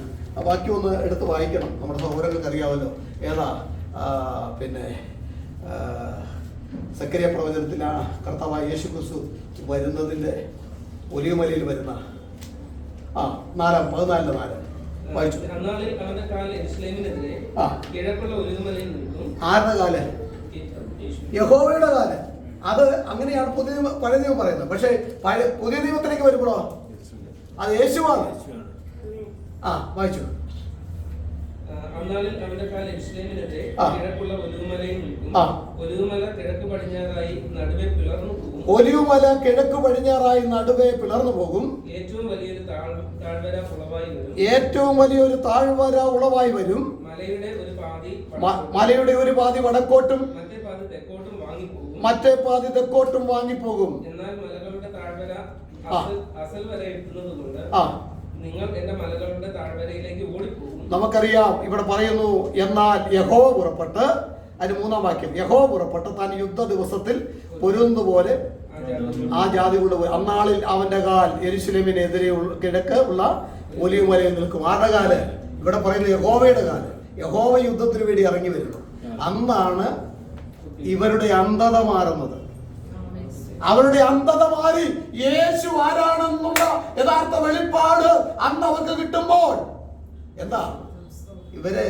വാക്യം ഒന്ന് എടുത്ത് വായിക്കണം. നമ്മുടെ സഹോദരങ്ങൾക്ക് അറിയാമല്ലോ ഏതാ. സക്കറിയ പ്രവചനത്തിലാണ് കർത്താവായ യേശു ക്രിസ്തു വരുന്നതിന്റെ ഒലിവുമലയിൽ വരുന്ന 14:4 വായിച്ചു. ആരുടെ കാല്? യഹോവയുടെ കാല്. അത് അങ്ങനെയാണ് പഴയ നിയമം പറയുന്നത്. പക്ഷെ പുതിയ നിയമത്തിലേക്ക് വരുമ്പോഴോ അത് യേശുവാണ്. വായിച്ചു. അന്നാളിൽ അവന്റെ കാൽ യെരൂശലേമിനെതിരെ കിഴക്കുള്ള ഒലിവുമലയിൽ നിൽക്കും. ഒലിവുമല കിഴക്ക് പടിഞ്ഞാറായി നടുവേ പിളർന്നു പോകും. ഒലിവുമല കിഴക്ക് പടിഞ്ഞാറായി നടുവേ പിളർന്നു പോകും. ഏറ്റവും വലിയൊരു താഴ്വര ഉളവായി വരും. ഏറ്റവും വലിയൊരു താഴ്വര ഉളവായി വരും. മലയുടെ ഒരു പാതി വടക്കോട്ടും മറ്റേ പാതി തെക്കോട്ടും വാങ്ങിപ്പോകും. മറ്റേ പാതി തെക്കോട്ടും വാങ്ങിപ്പോകും. എന്നാൽ മലകളുടെ താഴ്വര അസൽ വരെ എത്തുന്നതുകൊണ്ട് നിങ്ങൾ എന്റെ മലകളുടെ താഴ്വരയിലേക്ക് ഓടിപ്പോകും. നമുക്കറിയാം ഇവിടെ പറയുന്നു, എന്നാൽ യഹോവ പുറപ്പെട്ട്, അതിന് 3-ാം വാക്യം, യഹോവ പുറപ്പെട്ട് താൻ യുദ്ധ ദിവസത്തിൽ പൊരുന്ന പോലെ ആ ജാതികളുടെ അന്നാളിൽ അവന്റെ കാൽ യെരൂശലേമിനെതിരെ കിഴക്ക് ഉള്ള ഒലിവുമലയിൽ നിൽക്കും. ആരുടെ കാല്? ഇവിടെ പറയുന്നത് യഹോവയുടെ കാല്. യഹോവ യുദ്ധത്തിന് വേണ്ടി ഇറങ്ങി വരുന്നു. അന്നാണ് ഇവരുടെ അന്ധത മാറുന്നത്. അവരുടെ അന്ധത മാറി യേശു ആരാണെന്നുള്ള യഥാർത്ഥ വെളിപ്പാട് അന്ന് അവർക്ക് കിട്ടുമ്പോൾ എന്താ, ഇവരെ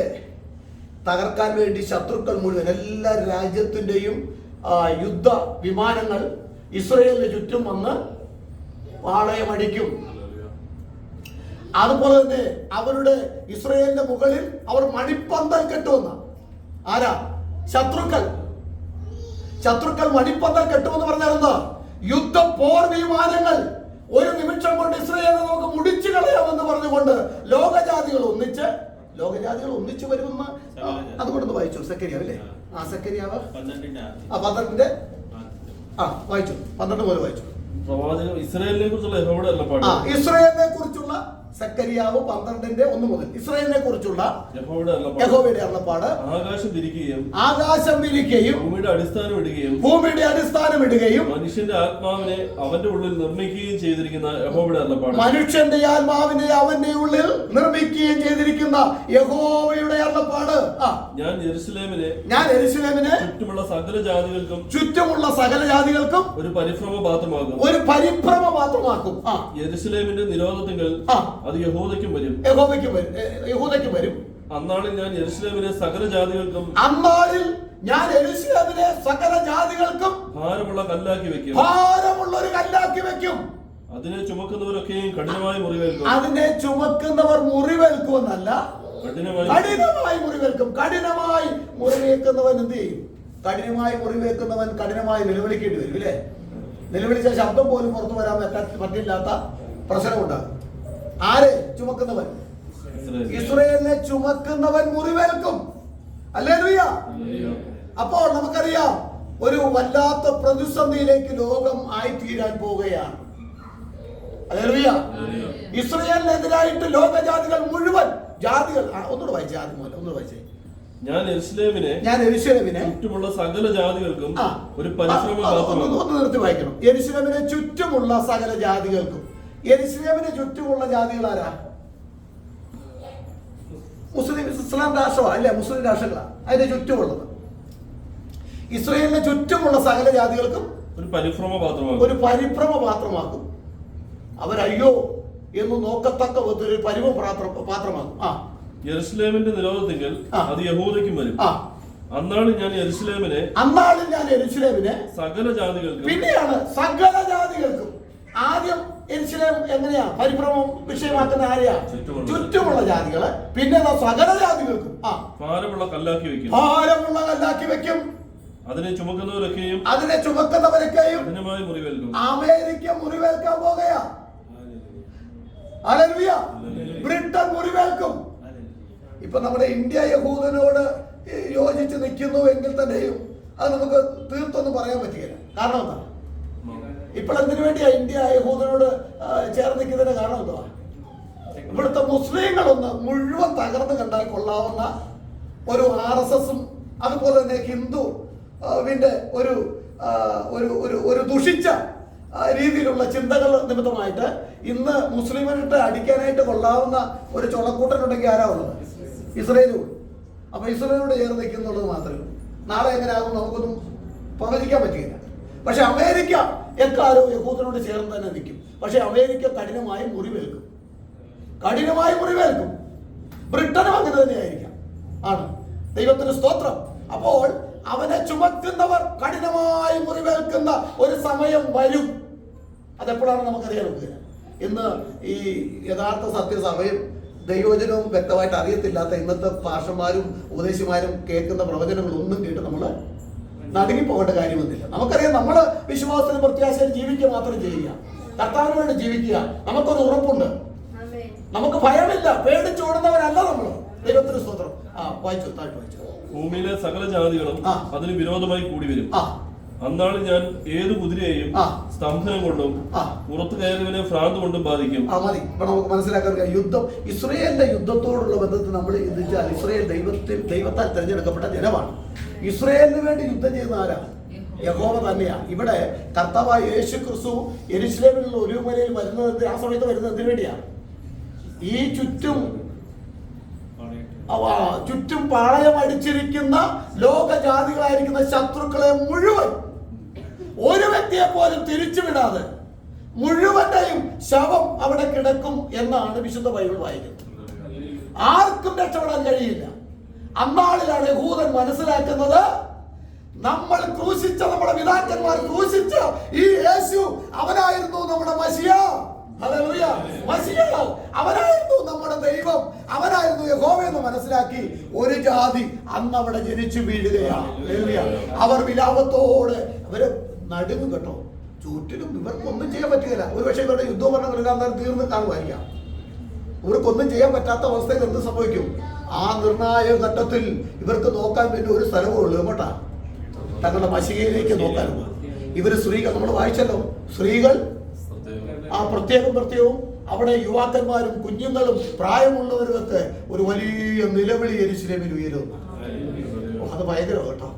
തകർക്കാൻ വേണ്ടി ശത്രുക്കൾ മുഴുവൻ എല്ലാ രാജ്യത്തിന്റെയും യുദ്ധ വിമാനങ്ങൾ ഇസ്രയേലിന് ചുറ്റും വന്ന് പാളയമടിക്കും. അതുപോലെ തന്നെ അവരുടെ ഇസ്രയേലിന്റെ മുകളിൽ അവർ മണിപ്പന്തൽ കെട്ടുമെന്ന ആരാ? ശത്രുക്കൾ മണിപ്പന്തൽ കെട്ടുമെന്ന് പറഞ്ഞാൽ എന്താ? യുദ്ധ പോർ വിമാനങ്ങൾ ഒരു നിമിഷം കൊണ്ട് ഇസ്രയേലിനെ നമുക്ക് മുടിച്ചു കളയാമെന്ന് പറഞ്ഞുകൊണ്ട് ലോകജാതികൾ ഒന്നിച്ച് വരുമെന്ന് അതുകൊണ്ടൊന്ന് വായിച്ചു. സക്കരിയാവ് അല്ലേ? സക്കരിയാവ് 12 വായിച്ചു. 12 മുതൽ വായിച്ചു. ഇസ്രായേലിനെ കുറിച്ചുള്ള യഹോവയുടെ അരുളപ്പാട്. ഇസ്രായേലിനെ കുറിച്ചുള്ള സക്കരിയാവ് 12:1 മുതൽ ഇസ്രായേലിനെ കുറിച്ചുള്ള യഹോവയുടെ അരുളപ്പാട്. ആകാശം വിരിക്കുകയും ഭൂമിയുടെ അടിസ്ഥാനം ഇടുകയും മനുഷ്യന്റെ ആത്മാവിനെ അവന്റെ ഉള്ളിൽ നിർമ്മിക്കുകയും ചെയ്തിരിക്കുന്ന യഹോവയുടെ അരുളപ്പാട്. മനുഷ്യന്റെ ആത്മാവിനെ അവന്റെ ഉള്ളിൽ നിർമ്മിക്കുകയും ചെയ്തിരിക്കുന്ന യഹോവയുടെ അരുളപ്പാട്. ഞാൻ യെരൂശലേമിനെ ചുറ്റുമുള്ള സകല ജാതികൾക്കും ഒരു പരിഭ്രമ പാത്രമാക്കും. യെരൂശലേമിന്റെ നിരോധത്തിങ്കൽ അത് യഹൂദയ്ക്കും വരും. അന്നാളിൽ ഞാൻ യെരൂശലേമിലെ സകല ജാതികൾക്കും ഭാരമുള്ള ഒരു കല്ലാക്കി വെക്കും. അതിനെ ചുമക്കുന്നവരൊക്കെയും കഠിനമായി മുറിവേൽക്കും. അതിനെ ചുമക്കുന്നവർ മുറിവേൽക്കുമെന്നല്ല, കഠിനമായി മുറിവേൽക്കും. കഠിനമായി മുറിവേൽക്കുന്നവൻ എന്ത് ചെയ്യും? കഠിനമായി മുറിവേൽക്കുന്നവൻ കഠിനമായി നിലവിളിക്കേണ്ടി വരും. ഇല്ലേ? നിലവിളിച്ച ശബ്ദം പോലും പുറത്തു വരാൻ പറ്റില്ലാത്ത പ്രശ്നമുണ്ടാകും. ആരെ ചുമക്കുന്നവൻ? ഇസ്രായേലിനെ ചുമക്കുന്നവൻ മുറിവേൽക്കും. ഹല്ലേലൂയ. അപ്പോൾ നമുക്കറിയാം ഒരു വല്ലാത്ത പ്രതിസന്ധിയിലേക്ക് ലോകം ആയിത്തീരാൻ പോവുകയാണ്. ഹല്ലേലൂയ. ഇസ്രായേലിനെതിരായിട്ട് ലോകജാതികൾ മുഴുവൻ ഒന്നുകൂടെ വായിച്ചേ. ഒന്നുകൂടെ വായിച്ചേ. ഞാൻ യെരൂശലേമിനെ ചുറ്റുമുള്ള സകല ജാതികൾക്കും ഒരു പരിശ്രമം. ഒന്ന് നിർത്തി വായിക്കണം. യെരൂശലേമിനെ ചുറ്റുമുള്ള സകല ജാതികൾക്കും. യെരൂശലേമിന് ചുറ്റുമുള്ള ജാതികൾ ആരാ? ഇസ്ലാം രാഷ്ട്രമാണ് അല്ലെ? മുസ്ലിം രാഷ്ട്രങ്ങളാണ് അതിന് ചുറ്റുമുള്ളത്. ഇസ്രായേലിന് ചുറ്റുമുള്ള സകല ജാതികൾക്കും ഒരു പരിഭ്രമ പാത്രമാക്കും. അവരയ്യോ എന്ന് നോക്കത്തക്ക ഒരു പരിഭ്രമ പാത്രമാക്കും. യെരൂശലേമിന്റെ നിരോധത്തിങ്കൽ അത് യഹൂദയ്ക്കും വരും. അന്നാളിൽ ഞാൻ യെരൂശലേമിനെ സകല ജാതികൾക്കും. പിന്നെയാണ് സകല ജാതികൾക്കും. ആദ്യം യെരൂശലേം എങ്ങനെയാ പരിഭ്രമം വിഷയമാക്കുന്ന ആരെയാ? ചുറ്റുമുള്ള ജാതികള്. പിന്നെ സകല ജാതികൾക്കും ഭാരമുള്ള കല്ലാക്കി വെക്കും. അതിനെ ചുമക്കുന്നവരൊക്കെയും കഠിനമായി മുറിവേൽക്കും. അമേരിക്ക മുറിവേൽക്കാൻ പോകുകയാ. ഹല്ലേലൂയ. ബ്രിട്ടൻ മുറിവേൽക്കും. ഇപ്പൊ നമ്മുടെ ഇന്ത്യ യഹൂദനോട് യോജിച്ച് നിൽക്കുന്നു എങ്കിൽ തന്നെയും അത് നമുക്ക് തീർത്തൊന്നും പറയാൻ പറ്റുകയില്ല. കാരണം എന്താ? ഇപ്പോൾ എന്തിനു വേണ്ടിയാ ഇന്ത്യ യഹൂദനോട് ചേർന്ന് നിൽക്കുന്നതിന് കാരണം എന്താ? ഇവിടുത്തെ മുസ്ലിങ്ങളൊന്ന് മുഴുവൻ തകർന്ന് കണ്ടാൽ കൊള്ളാവുന്ന ഒരു RSSഉം അതുപോലെ തന്നെ ഹിന്ദുവിന്റെ ഒരു ദുഷിച്ച രീതിയിലുള്ള ചിന്തകൾ നിമിത്തമായിട്ട് ഇന്ന് മുസ്ലിമിനിട്ട് അടിക്കാനായിട്ട് കൊള്ളാവുന്ന ഒരു ചുളക്കൂട്ടനുണ്ടെങ്കിൽ ആരാ ഉള്ളത്? ഇസ്രയേലും. അപ്പൊ ഇസ്രയേലിനോട് ചേർന്ന് നിൽക്കുന്നുള്ളത് മാത്രമേ. നാളെ എങ്ങനെയാകും നമുക്കൊന്നും പ്രവചിക്കാൻ പറ്റുകയില്ല. പക്ഷെ അമേരിക്ക എക്കാലവും യഹൂദനോട് ചേർന്ന് തന്നെ നിൽക്കും. പക്ഷെ അമേരിക്ക കഠിനമായി മുറിവേൽക്കും. ബ്രിട്ടനും അങ്ങനെ തന്നെയായിരിക്കാം. ആണ്. ദൈവത്തിന് സ്തോത്രം. അപ്പോൾ അവനെ ചുമക്കുന്നവർ കഠിനമായി മുറിവേൽക്കുന്ന ഒരു സമയം വരും. അതെപ്പോഴാണ് നമുക്കറിയാൻ പറ്റുക. ഇന്ന് ഈ യഥാർത്ഥ സത്യസഭയും ദൈവവചനവും വ്യക്തമായിട്ട് അറിയത്തില്ലാത്ത ഇന്നത്തെ പാഷന്മാരും ഉപദേശിമാരും കേൾക്കുന്ന പ്രവചനങ്ങളൊന്നും കേട്ട് നമ്മൾ നടുങ്ങി പോകേണ്ട കാര്യമൊന്നുമില്ല. നമുക്കറിയാം, നമ്മൾ വിശ്വാസത്തിന് പ്രത്യാശയിൽ ജീവിക്കുക മാത്രം ചെയ്യുക, കർത്താവിന് വേണ്ടി ജീവിക്കുക. നമുക്കൊരു ഉറപ്പുണ്ട്, നമുക്ക് ഭയമില്ല, പേടിച്ചോടുന്നവരല്ല നമ്മൾ. ദൈവത്തിന് സ്തോത്രം. വായിച്ചു. ഭൂമിയിലെ സകല ജാതികളും അതിന് വിരോധമായി കൂടി വരും. അന്നാളിൽ ഞാൻ ഏത് കുതിരയെയും സ്തംഭനം കൊണ്ടും പുറത്തു കയറിയവനെ ഭ്രാന്ത് കൊണ്ടും ബാധിക്കും. മതി. ഇപ്പൊ നമുക്ക് മനസ്സിലാക്കാൻ യുദ്ധം, ഇസ്രയേലിന്റെ യുദ്ധത്തോടുള്ള ബന്ധത്തിൽ നമ്മൾ ചിന്തിച്ചാൽ ഇസ്രയേൽ ദൈവത്താൽ തിരഞ്ഞെടുക്കപ്പെട്ട ജനമാണ്. ഇസ്രയേലിന് വേണ്ടി യുദ്ധം ചെയ്യുന്ന ആരാ? യഹോവ തന്നെയാണ്. ഇവിടെ കർത്താവായ യേശു ക്രിസ്തു യെരൂശലേമിലുള്ള ഒലിവുമലയിൽ വരുന്നത് ആ സമയത്ത് വരുന്നത് എന്തിനു വേണ്ടിയാണ്? ഈ ചുറ്റും പാളയം അടിച്ചിരിക്കുന്ന ലോകജാതികളായിരിക്കുന്ന ശത്രുക്കളെ മുഴുവൻ, ഒരു വ്യക്തിയെ പോലും തിരിച്ചുവിടാതെ മുഴുവന്റെയും ശവം അവിടെ കിടക്കും എന്നാണ് വിശുദ്ധ ബൈബിൾ വായിക്കുന്നത്. ആർക്കും രക്ഷപ്പെടാൻ കഴിയില്ല. അന്നാളിലാണ് യഹൂദൻ മനസ്സിലാക്കുന്നത്, നമ്മൾ ക്രൂശിച്ച, നമ്മുടെ പിതാക്കന്മാർ ക്രൂശിച്ച ഈ യേശു അവനായിരുന്നു നമ്മുടെ മശിയ. ഹല്ലേലൂയ. മശിയ അവനായിരുന്നു നമ്മുടെ ദൈവം, അവനായിരുന്നു യഹോവ എന്ന് മനസ്സിലാക്കി ഒരു ജാതി അന്ന് അവിടെ ജനിച്ചു വീഴുകയാണ്. അവർ വിലാപത്തോടെ അവര് നടുങ്ങും കേട്ടോ. ചുറ്റിലും ഇവർക്കൊന്നും ചെയ്യാൻ പറ്റുകയില്ല. ഒരുപക്ഷെ ഇവരുടെ യുദ്ധോപകരണം നൽകാൻ തീർന്ന് കാണുമായിരിക്കാം. ഇവർക്കൊന്നും ചെയ്യാൻ പറ്റാത്ത അവസ്ഥയിൽ എന്ത് സംഭവിക്കും? ആ നിർണായക ഘട്ടത്തിൽ ഇവർക്ക് നോക്കാൻ വേണ്ടി ഒരു സ്ഥലമേ ഉള്ളൂ. എങ്ങോട്ടാ? തങ്ങളുടെ മശികയിലേക്ക് നോക്കാനും. ഇവര് സ്ത്രീകൾ, നമ്മൾ വായിച്ചല്ലോ, സ്ത്രീകൾ പ്രത്യേകവും അവിടെ യുവാക്കന്മാരും കുഞ്ഞുങ്ങളും പ്രായമുള്ളവരും ഒക്കെ ഒരു വലിയ നിലവിളി യെരൂശലേമിൽ ഉയരുന്നു. അത് ഭയങ്കര കേട്ടോ.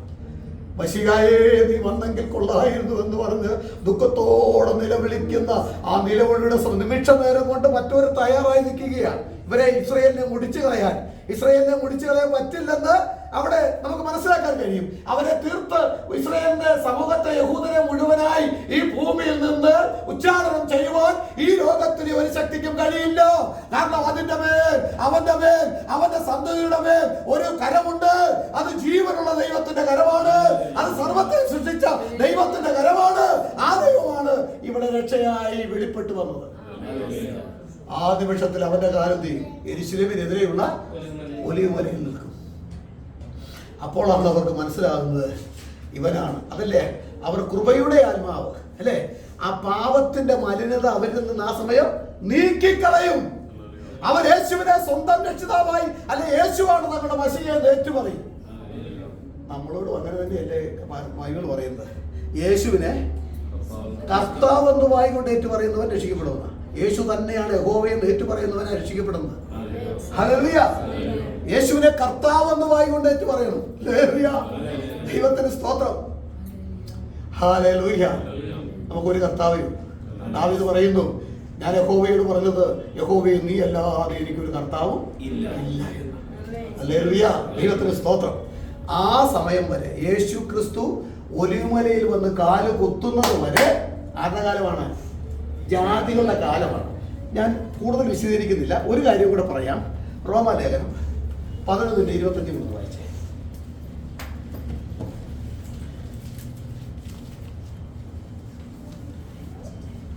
മശിഹായേ നീ വന്നെങ്കിൽ കൊള്ളായിരുന്നു എന്ന് പറഞ്ഞ് ദുഃഖത്തോടെ നിലവിളിക്കുന്ന ആ നിലവിളിയുടെ നിമിഷ നേരം കൊണ്ട് മറ്റൊരു തയ്യാറായി നിൽക്കുകയാണ്. ഇവരെ ഇസ്രയേലിനെ മുടിച്ചു കളയാൻ പറ്റില്ലെന്ന് അവിടെ നമുക്ക് മനസ്സിലാക്കാൻ കഴിയും. അവരെ തീർത്ത് ഇസ്രയേലിന്റെ സമൂഹത്തെ, യഹൂദനെ മുഴുവനായി ഈ ഭൂമിയിൽ നിന്ന് ഉച്ചാടനം ചെയ്യുവാൻ ഈ ലോകത്തിന് ഒരു ശക്തിക്കും കഴിയില്ല. കാരണം അതിന്റെ മേൽ, അവന്റെ സന്തതിയുടെ മേൽ ഒരു കരമുണ്ട്. അത് ജീവനുള്ള ദൈവത്തിന്റെ കരമാണ്. അത് സർവ്വത്തെ സൃഷ്ടിച്ച ദൈവത്തിന്റെ കരമാണ്. ആ ദൈവമാണ് ഇവിടെ രക്ഷയായി വെളിപ്പെട്ടു വന്നത്. ആ നിമിഷത്തിൽ അവന്റെ കാലം തീരും. യെരൂശലേമിനെതിരെയുള്ള ഒലിവുമലയിൽ നിൽക്കും. അപ്പോഴാണ് അവർക്ക് മനസ്സിലാകുന്നത് ഇവനാണ്. അതല്ലേ അവർ കൃപയുടെ ആത്മാവ്, അല്ലേ? ആ പാപത്തിന്റെ മലിനത അവരിൽ നിന്ന് ആ സമയം നീക്കിക്കളയും. അവർ യേശുവിനെ സ്വന്തം രക്ഷിതാവായി, അല്ലെ യേശുവാണ് നമ്മുടെ മശിഹയെ ഏറ്റുപറയും. നമ്മളോടും അങ്ങനെ തന്നെയല്ലേ ബൈബിൾ പറയുന്നത്? യേശുവിനെ കർത്താവെന്ന് വായിക്കൊണ്ട് ഏറ്റുപറയുന്നവൻ രക്ഷിക്കപ്പെടുന്ന, യേശു തന്നെയാണ് യഹോവയെന്ന് ഏറ്റുപറയുന്നവനെ രക്ഷിക്കപ്പെടുന്നത്. ഹല്ലേലൂയ. യേശുവിനെ കർത്താവെന്ന് വായിക്കൊണ്ട് ഏറ്റുപറയണം. ഹല്ലേലൂയ. ദൈവത്തിന് സ്തോത്രം. ഹല്ലേലൂയ. നമുക്കൊരു കർത്താവേ. ദാവീദ് പറയുന്നു, ഞാൻ യഹോവയോട് പറഞ്ഞത്, യഹോവേ നീ അല്ലാതെ എനിക്കൊരു കർത്താവും ഇല്ല. ഹല്ലേലൂയ. ദൈവത്തിന് സ്തോത്രം. ആ സമയം വരെ യേശു ക്രിസ്തു ഒലിവുമലയിൽ വന്ന് കാല് കുത്തുന്നത് വരെ ആരുടെ കാലമാണ്? ജാതികളുടെ കാലമാണ്. ഞാൻ കൂടുതൽ വിശദീകരിക്കുന്നില്ല. ഒരു കാര്യം കൂടെ പറയാം. റോമാലേഖനം 11:25 വായിച്ചേ.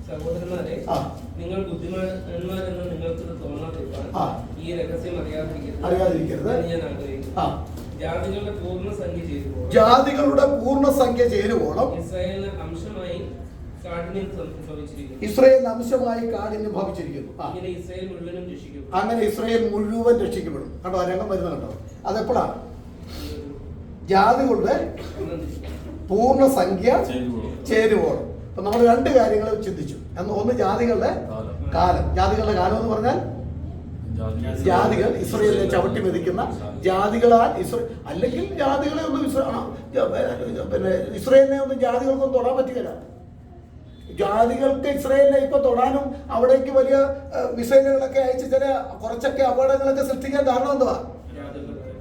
സഹോദരന്മാരെ, നിങ്ങൾ ബുദ്ധിമാന്മാരെന്ന് നിങ്ങൾക്ക് തോന്നാതിരിക്കാൻ ഈ രഹസ്യം അറിയാതിരിക്കരുത് ഞാൻ ആഗ്രഹിക്കുന്നു. ജാതികളുടെ പൂർണ്ണസംഖ്യ ചേരുവോളം ജാതികളുടെ പൂർണ്ണസംഖ്യ ചേരുവോളം ഇസ്രായേലിന് അംശമായി കാഠിന്യം സംഭവിച്ചിരിക്കുന്നു. ഇസ്രായേലിന് അംശമായി കാഠിന്യം ഭവിച്ചിരിക്കുന്നു. ഇങ്ങനെ ഇസ്രായേൽ മുഴുവനും രക്ഷിക്കപ്പെടും. അങ്ങനെ ഇസ്രായേൽ മുഴുവൻ രക്ഷിക്കപ്പെടും. കണ്ടോ, രംഗം വരുന്നത് കണ്ടോ? അതെപ്പോഴാണ്? ജാതികളുടെ പൂർണ്ണസംഖ്യ ചേരുവോളം. അപ്പൊ നമ്മൾ രണ്ട് കാര്യങ്ങൾ ചിന്തിച്ചു. ഒന്ന് ജാതികളുടെ കാലം. ജാതികളുടെ കാലം എന്ന് പറഞ്ഞാൽ ജാതികൾ ഇസ്രായേലിനെ ചവിട്ടി മെതിക്കുന്ന ജാതികളാൽ അല്ലെങ്കിൽ ജാതികളെ ഒന്നും പിന്നെ ഇസ്രായേലിനെ ഒന്നും ജാതികൾക്കൊന്നും തൊടാൻ പറ്റുകയില്ല. ജാതികൾക്ക് ഇസ്രായേലിനെ ഇപ്പൊ തൊടാനും അവിടേക്ക് വലിയ മിസൈലുകളൊക്കെ അയച്ച് ചില കുറച്ചൊക്കെ അപകടങ്ങളൊക്കെ സൃഷ്ടിക്കാൻ കാരണം എന്തുവാ?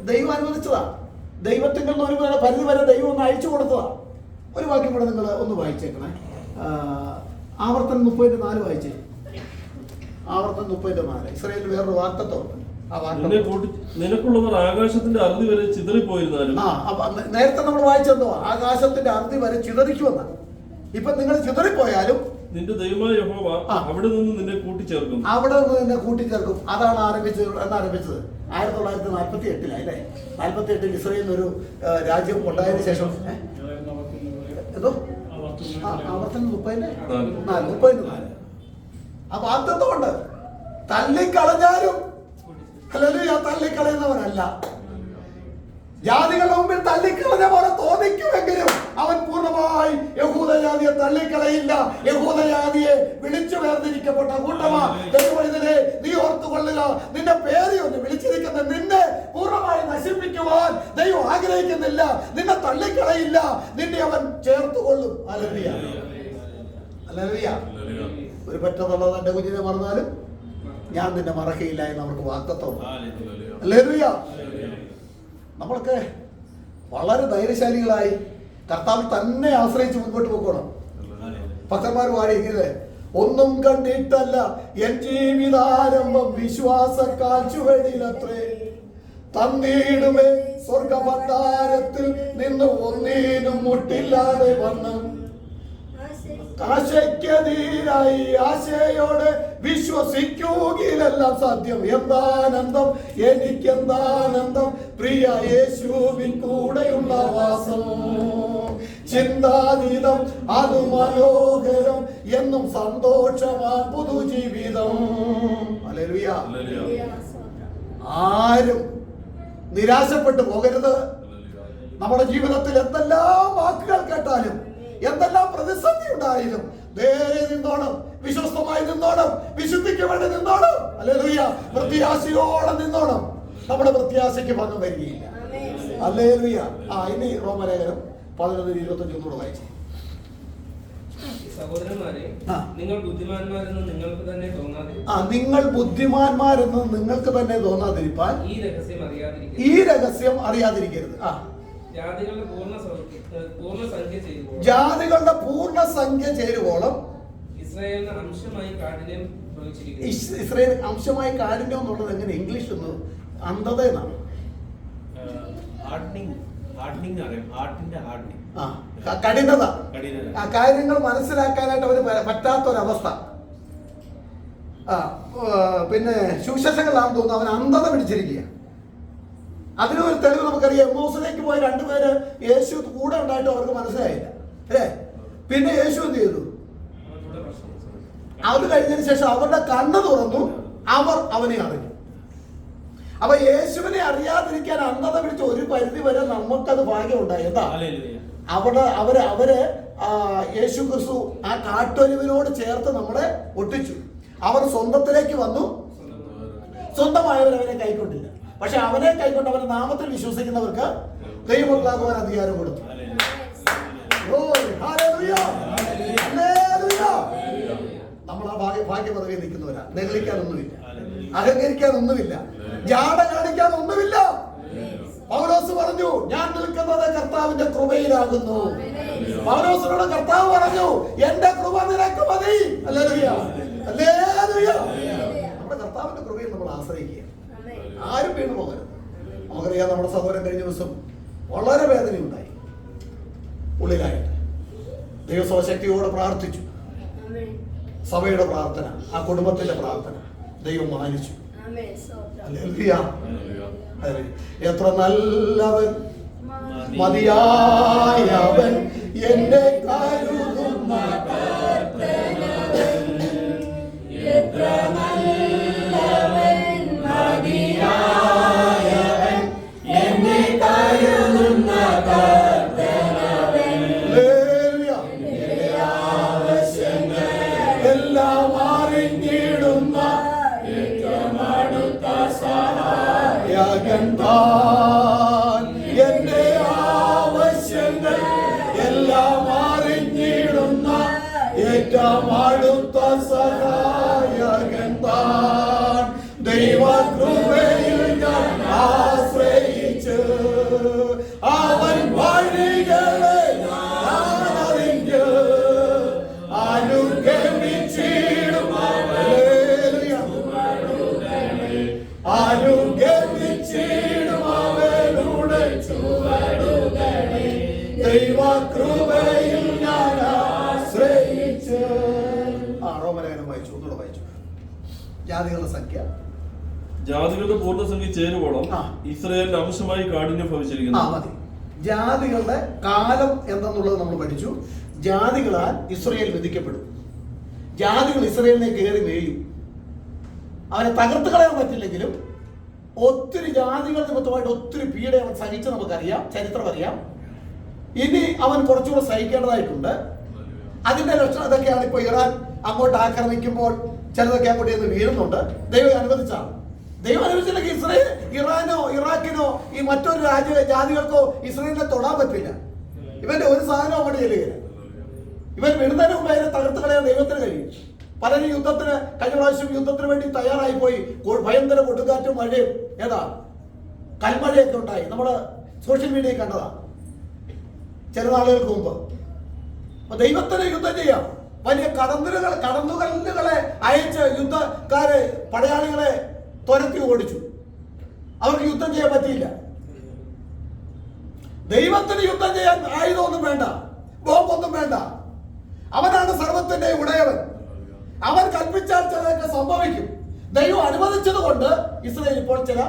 ദൈവം അനുവദിച്ചതാ. ദൈവത്തിൽ നിന്ന് ഒരു പരിധി വരെ ദൈവം ഒന്ന് അയച്ചു കൊടുത്തതാ. ഒരു വാക്യം കൂടെ നിങ്ങൾ ഒന്ന് വായിച്ചേക്കണേ. ആവർത്തനം 30:4 വായിച്ചേ. ആവർത്തനം 30:4. ഇസ്രായേലിൽ വേറൊരു വാഗ്ദത്തമുണ്ട്. ആ വാഗ്ദത്തം നിനക്കുള്ളവർ ആകാശത്തിന്റെ അറുതി വരെ ചിതറിപ്പോയിരുന്നാലും. നേരത്തെ നമ്മൾ വായിച്ചെന്തോ ആകാശത്തിന്റെ അറുതി വരെ ചിതറിക്കുമെന്നാണ്. ഇപ്പൊ നിങ്ങൾ ചിതറിപ്പോയാലും നിന്റെ ദൈവമായ യഹോവ അവിടെ നിന്ന് നിന്നെ കൂട്ടിച്ചേർക്കും. അവിടെ നിന്ന് നിന്നെ കൂട്ടിച്ചേർക്കും. അതാണ് ആരംഭിച്ചത്. 1948 അല്ലേ? 48 ഇസ്രായേൽ ഒരു രാജ്യം ഉണ്ടായതിനു ശേഷം എന്തോ ആവർത്തനം 30:4. ആ വാഗ്ദത്തമുണ്ട്. തള്ളിക്കളഞ്ഞാലും തള്ളിക്കളയുന്നവനല്ല. ജാതികളുടെ മുമ്പിൽ തള്ളിക്കളഞ്ഞ പോലെ തോന്നിക്കുമെങ്കിലും അവൻ പൂർണ്ണമായി യഹൂദജാതിയെ തള്ളിക്കളയില്ല. യഹൂദജാതിയെ വിളിച്ചു വേർതിരിക്കപ്പെട്ട കൂട്ടമാ ദൈവത്തിനെ നീ ഓർത്തുകൊള്ളുക. നിന്റെ പേര് ഒന്ന് വിളിച്ചിരിക്കുന്ന നിന്നെ പൂർണ്ണമായി നശിപ്പിക്കുവാൻ ദൈവം ആഗ്രഹിക്കുന്നില്ല. നിന്നെ തള്ളിക്കളയില്ല. നിന്നെ അവൻ ചേർത്തുകൊള്ളും. Hallelujah, hallelujah. ഒരു പെറ്റതുള്ളത് എന്റെ കുഞ്ഞിനെ മറന്നാലും ഞാൻ നിന്നെ മറക്കയില്ല എന്ന് അവർക്ക് വാഗ്ദത്തം. ഹല്ലേലൂയ. നമ്മളൊക്കെ വളരെ ധൈര്യശാലികളായി കർത്താവിൽ തന്നെ ആശ്രയിച്ച് മുൻപോട്ട് പോകണം. ഭക്തന്മാർ പാടി ഇങ്ങനെ: ഒന്നും കണ്ടിട്ടല്ല എൻ ജീവിതാരംഭം വിശ്വാസ കാൽച്ചുവടിയിലത്രേ തന്നീടുമേ സ്വർഗഭണ്ഡാരത്തിൽ നിന്ന് ഒന്നിനും മുട്ടില്ലാതെ വന്ന് ആശയ്ക്കെതിരായി ആശയോടെ വിശ്വസിക്കുകയിലെല്ലാം സാധ്യം. എന്താനന്ദം എനിക്കെന്താനന്ദം പ്രിയ യേശുവിൻ കൂടെയുള്ള വാസം. ചിന്താതീതം അത് മനോഹരം എന്നും സന്തോഷമാ പുതുജീവിതം. ഹല്ലേലൂയ. ആരും നിരാശപ്പെട്ടു പോകരുത്. നമ്മുടെ ജീവിതത്തിൽ എന്തെല്ലാം വാക്കുകൾ കേട്ടാലും എന്തെല്ലാം പ്രതിസന്ധി ഉണ്ടായാലും നേരെ നിന്നോണം, വിശ്വസ്തമായി നിന്നോണം, വിശുദ്ധിക്ക് വേണ്ടി നിന്നോണം. ഹല്ലേലൂയ. പ്രത്യാശയോടെ നിന്നോണം. നമ്മുടെ പ്രത്യാശയ്ക്ക് ഭംഗം വരികയില്ല. ഹല്ലേലൂയ. ഇനി റോമലേഖനം 11:25 വായിച്ചു. സഹോദരന്മാരെ, നിങ്ങൾ ബുദ്ധിമാന്മാരെന്ന് നിങ്ങൾക്ക് തന്നെ തോന്നാതിരിപ്പാൻ ഈ രഹസ്യം അറിയാതിരിക്കരുത്. ജാതികളുടെ പൂർണ്ണസംഖ്യ ചേരുവോളം ഇസ്രായേലിന് അംശമായി കാഠിന്യം ഭവിച്ചിരിക്കുന്നു. ഇസ്രായേൽ അംശമായി കാഠിന്യം എന്നുള്ളത് എങ്ങനെ ഇംഗ്ലീഷ് ഒന്ന് അന്ധത എന്നാണ്. കഠിനത. ആ കാര്യങ്ങൾ മനസ്സിലാക്കാനായിട്ട് അവന് പറ്റാത്തൊരവസ്ഥ. പിന്നെ സുവിശേഷങ്ങളിലാണെന്ന് തോന്നുന്നു അവൻ അന്ധത പിടിച്ചിരിക്കുക. അതിനൊരു തെളിവ് നമുക്കറിയാം. എമ്മോസിലേക്ക് പോയ രണ്ടുപേര് യേശു കൂടെ ഉണ്ടായിട്ട് അവർക്ക് മനസ്സിലായില്ല അല്ലേ? പിന്നെ യേശു എന്ത് ചെയ്തു? അത് കഴിഞ്ഞതിന് ശേഷം അവരുടെ കണ്ണ് തുറന്നു, അവർ അവനെ അറിഞ്ഞു. അപ്പൊ യേശുവിനെ അറിയാതിരിക്കാൻ അന്ധത പിടിച്ച ഒരു പരിധി വരെ നമുക്കത് ഭാഗ്യം ഉണ്ടായി. എന്താ? അവര് യേശു ക്രിസ്തു ആ കാട്ടൊലിവിനോട് ചേർത്ത് നമ്മളെ ഒട്ടിച്ചു. അവർ സ്വന്തത്തിലേക്ക് വന്നു, സ്വന്തമായവരവനെ കൈക്കൊണ്ടില്ല. പക്ഷെ അവനെ കൈക്കൊണ്ട് അവന്റെ നാമത്തിൽ വിശ്വസിക്കുന്നവർക്ക് ദൈവമക്കളാകുവാൻ അധികാരം കൊടുത്തു. നമ്മൾ ആ ഭാഗ്യപദവിയിൽ നിൽക്കുന്നവരാ. നെഗളിക്കാനൊന്നുമില്ല, അഹങ്കരിക്കാനൊന്നുമില്ല, ജാട കാണിക്കാനൊന്നുമില്ല. പൗലോസ് പറഞ്ഞു, ഞാൻ നിൽക്കുന്നത് കർത്താവിന്റെ കൃപയിലാകുന്നു. പൗലോസിനോട് കർത്താവ് പറഞ്ഞു, എന്റെ കൃപ നിനക്ക് മതി. Hallelujah, hallelujah. നമ്മുടെ കർത്താവിന്റെ കൃപയിൽ നമ്മൾ ആശ്രയിക്കുക. ആരും വീണു പോകരുത്. നമുക്കറിയാം, നമ്മുടെ സഹോദരൻ കഴിഞ്ഞ ദിവസം വളരെ വേദനയുണ്ടായി ഉള്ളിലായിട്ട്. ദൈവശക്തിയോടെ പ്രാർത്ഥിച്ചു. സഭയുടെ പ്രാർത്ഥന, ആ കുടുംബത്തിന്റെ പ്രാർത്ഥന ദൈവം മാനിച്ചു. ഹല്ലേലൂയ. ഹല്ലേലൂയ. എത്ര നല്ലവൻ മതിയായവൻ എന്നെ കരുതുന്ന കർത്തനവൻ. എത്ര നല്ലവൻ മതിയായവൻ എന്നെ കരുതുന്ന കർത്തനവൻ. ഹല്ലേലൂയ. എന്റെ ആവശ്യങ്ങൾ എല്ലാം അറിഞ്ഞിടുന്ന ഏറ്റവും അടുത്ത സഹായകൻ താൻ. എന്റെ ആവശ്യങ്ങൾ എല്ലാം അറിഞ്ഞിടുന്ന ഏറ്റവും അടുത്ത സഹായകൻ താൻ. ദൈവകൃപയിൽ ഞാൻ ആശ്രയിച്ച് അവൻ വഴികളെ ഞാൻ അറിഞ്ഞ് അനുഗമിച്ചിടും. ഹല്ലേലൂയ. അനുഗമിച്ചിടും അവനുടെ ചുവടുകളെ. ദൈവകൃപയിൽ ഞാൻ ആശ്രയിച്ച്. റോമലേഖനം വായിച്ചു, ഒന്നുകൂടെ വായിച്ചു. ജാതികളുടെ സംഖ്യ ജാതികളുടെ പൂർണ്ണസംഖ്യ ചേരുവോളം ഇസ്രായേലിന് ആവശ്യമായി കാഠിന്യം ഭവിച്ചിരിക്കുന്നു. മതി. ജാതികളുടെ കാലം എന്തെന്നുള്ളത് നമ്മൾ പഠിച്ചു. ജാതികളാൽ ഇസ്രായേൽ വിധിക്കപ്പെടും. ജാതികൾ ഇസ്രായേലിനെ കയറി മേയും. അവനെ തകർത്ത് കളയാൻ പറ്റില്ലെങ്കിലും ഒത്തിരി ജാതികൾ നിമിത്തമായിട്ട് ഒത്തിരി പീഡ അവൻ സഹിച്ച് നമുക്കറിയാം, ചരിത്രം അറിയാം. ഇനി അവൻ കുറച്ചുകൂടെ സഹിക്കേണ്ടതായിട്ടുണ്ട്. അതിന്റെ ലക്ഷണം ഇതൊക്കെയാണ്. ഇപ്പൊ ഇറാൻ അങ്ങോട്ട് ആക്രമിക്കുമ്പോൾ ചിലതൊക്കെ അങ്ങോട്ട് ചെന്ന് വീഴുന്നുണ്ട്. ദൈവം അനുവദിച്ചാണ്. ദൈവം അനുവദിച്ചില്ലെങ്കിൽ ഇറാനോ ഇറാഖിനോ ഈ മറ്റൊരു ജാതികൾക്കോ ഇസ്രായേലിനെ തൊടാൻ പറ്റില്ല. ഇവന്റെ ഒരു സാധനം അങ്ങോട്ട് ചെല്ലുകയില്ല. ഇവൻ വിടുന്നതിന് മുമ്പ് അതിനെ തകർത്ത് കളയാൻ ദൈവത്തിന് കഴിയും. പലരും യുദ്ധത്തിന് കഴിഞ്ഞ പ്രാവശ്യം യുദ്ധത്തിന് വേണ്ടി തയ്യാറായി പോയി. ഭയങ്കര കൊടുങ്കാറ്റും മഴയും ഏതാ കൽമഴയൊക്കെ ഉണ്ടായി. നമ്മള് സോഷ്യൽ മീഡിയയിൽ കണ്ടതാ ചില നാളുകൾക്ക് മുമ്പ്. അപ്പൊ ദൈവത്തിന് യുദ്ധം ചെയ്യാം. വലിയ കടന്നുകല്ലുകളെ അയച്ച് യുദ്ധക്കാരെ പടയാളികളെ തുരത്തി ഓടിച്ചു. അവർക്ക് യുദ്ധം ചെയ്യാൻ പറ്റിയില്ല. ദൈവത്തിന് യുദ്ധം ചെയ്യാൻ ആയുധമൊന്നും വേണ്ട, ബോംബൊന്നും വേണ്ട. അവനാണ് സർവത്തിന്റെ ഉടയവൻ. അവൻ കൽപ്പിച്ചാൽ ചിലതൊക്കെ സംഭവിക്കും. ദൈവം അനുവദിച്ചത് കൊണ്ട് ഇസ്രായേൽ ഇപ്പോൾ ചില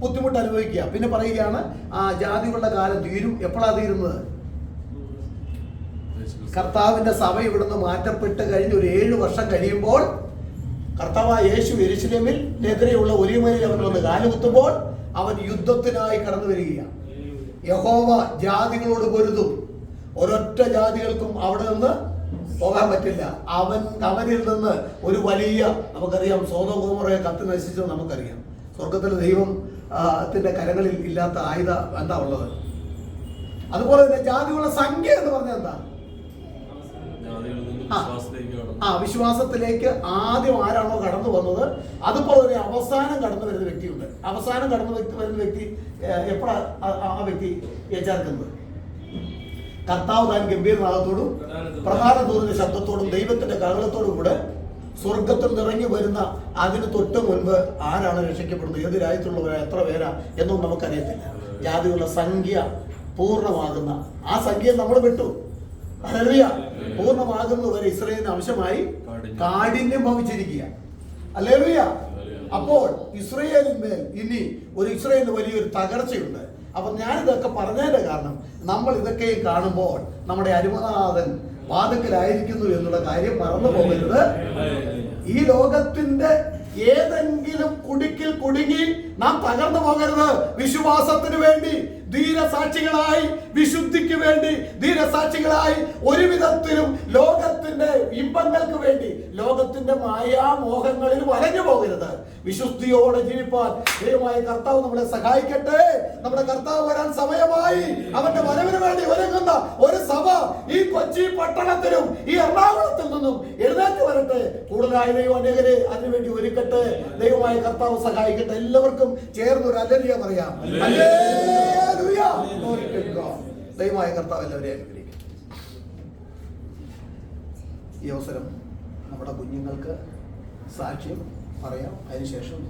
ബുദ്ധിമുട്ട് അനുഭവിക്കുക. പിന്നെ പറയുകയാണ് ആ ജാതികളുടെ കാലം തീരും. എപ്പോഴാണ് തീരുന്നത്? കർത്താവിന്റെ സഭ ഇവിടുന്ന് മാറ്റപ്പെട്ട് കഴിഞ്ഞ് ഒരു 7 വർഷം കഴിയുമ്പോൾ കർത്താവായ യേശു യെരൂശലേമിനെതിരെയുള്ള ഒലിവുമലയിൽ അവൻ വന്ന് കാലുകുത്തുമ്പോൾ അവൻ യുദ്ധത്തിനായി കടന്നു വരികയാണ്. യഹോവ ജാതികളോട് പൊരുതും. ഒരൊറ്റ ജാതികൾക്കും അവിടെ നിന്ന് പോകാൻ പറ്റില്ല. അവനിൽ നിന്ന് ഒരു വലിയ, നമുക്കറിയാം സോദോം ഗോമോറയെ കത്തി നശിച്ചത് നമുക്കറിയാം. സ്വർഗത്തിലെ ദൈവത്തിന്റെ കരങ്ങളിൽ ഇല്ലാത്ത ആയുധ എന്താ ഉള്ളത്? അതുപോലെ തന്നെ ജാതികളുടെ സംഖ്യ എന്ന് പറഞ്ഞാൽ എന്താ? വിശ്വാസത്തിലേക്ക് ആദ്യം ആരാണോ കടന്നു വന്നത് അതുപോലെ ഒരു അവസാനം കടന്നു വരുന്ന വ്യക്തിയുണ്ട്. അവസാനം കടന്നു വരുന്ന വ്യക്തി എപ്പോഴാണ് ആ വ്യക്തി ചേർക്കുന്നത്? കർത്താവ് താൻ ഗംഭീരനാഥത്തോടും പ്രധാന ദൂതന്റെ ശബ്ദത്തോടും ദൈവത്തിന്റെ കാഹളത്തോടും കൂടെ സ്വർഗത്തിൽ നിറങ്ങി വരുന്ന അതിന് തൊട്ട് മുൻപ് ആരാണ് രക്ഷിക്കപ്പെടുന്നത്, ഏത് രാജ്യത്തുള്ളവരാ, എത്ര പേരാ എന്നൊന്നും നമുക്കറിയത്തില്ല. ജാതികളുടെ സംഖ്യ പൂർണ്ണമാകുന്ന ആ സംഖ്യ നമ്മൾ വിട്ടു. ഹല്ലേലൂയ. പൂർണ്ണമാകുന്നവരെ ഇസ്രായേലിന് ആവശ്യമായി കാഠിന്യം ഭവിച്ചിരിക്കുക. ഹല്ലേലൂയ. അപ്പോൾ ഇസ്രായേലിന്മേൽ ഇനി ഇസ്രായേലിന് വലിയൊരു തകർച്ചയുണ്ട്. അപ്പൊ ഞാനിതൊക്കെ പറഞ്ഞതിന്റെ കാരണം നമ്മൾ ഇതൊക്കെ കാണുമ്പോൾ നമ്മുടെ അരുമനാഥൻ വാതിക്കലായിരിക്കുന്നു എന്നുള്ള കാര്യം മറന്നു പോകരുത്. ഈ ലോകത്തിന്റെ ഏതെങ്കിലും കുടുക്കിൽ കുടുങ്ങി നാം തകർന്നു പോകരുത്. വിശ്വാസത്തിന് വേണ്ടി ധീരസാക്ഷികളായി, വിശുദ്ധിക്ക് വേണ്ടി ധീരസാക്ഷികളായി, ഒരു വിധത്തിലും ലോകത്തിന്റെ ഇമ്പങ്ങൾക്ക് വേണ്ടി ലോകത്തിന്റെ മായാമോഹങ്ങളിൽ വലഞ്ഞു പോകരുത്. വിശുദ്ധിയോടെ ജീവിപ്പാൻ ദൈവമായ കർത്താവ് നമ്മളെ സഹായിക്കട്ടെ. നമ്മുടെ കർത്താവ് വരാൻ സമയമായി. അവന്റെ വരവിന് വേണ്ടി ഒരുങ്ങുന്ന ഒരു സഭ ഈ കൊച്ചി പട്ടണത്തിലും ഈ എറണാകുളത്തിൽ നിന്നും എഴുന്നേറ്റ് വരട്ടെ. കൂടുതലായി ദൈവം അനേകരെ അതിനുവേണ്ടി ഒരുക്കട്ടെ. ദൈവമായ കർത്താവ് സഹായിക്കട്ടെ. എല്ലാവർക്കും ചേർന്ന് ഒരു ഹല്ലേലൂയ പറയാം. ഹല്ലേലൂയ. ദൈവമായ കർത്താവ് എല്ലാവരെയും അനുഗ്രഹിക്കട്ടെ. ഈ അവസരം നമ്മുടെ കുഞ്ഞുങ്ങൾക്ക് സാക്ഷ്യം പറയാം. അതിനുശേഷം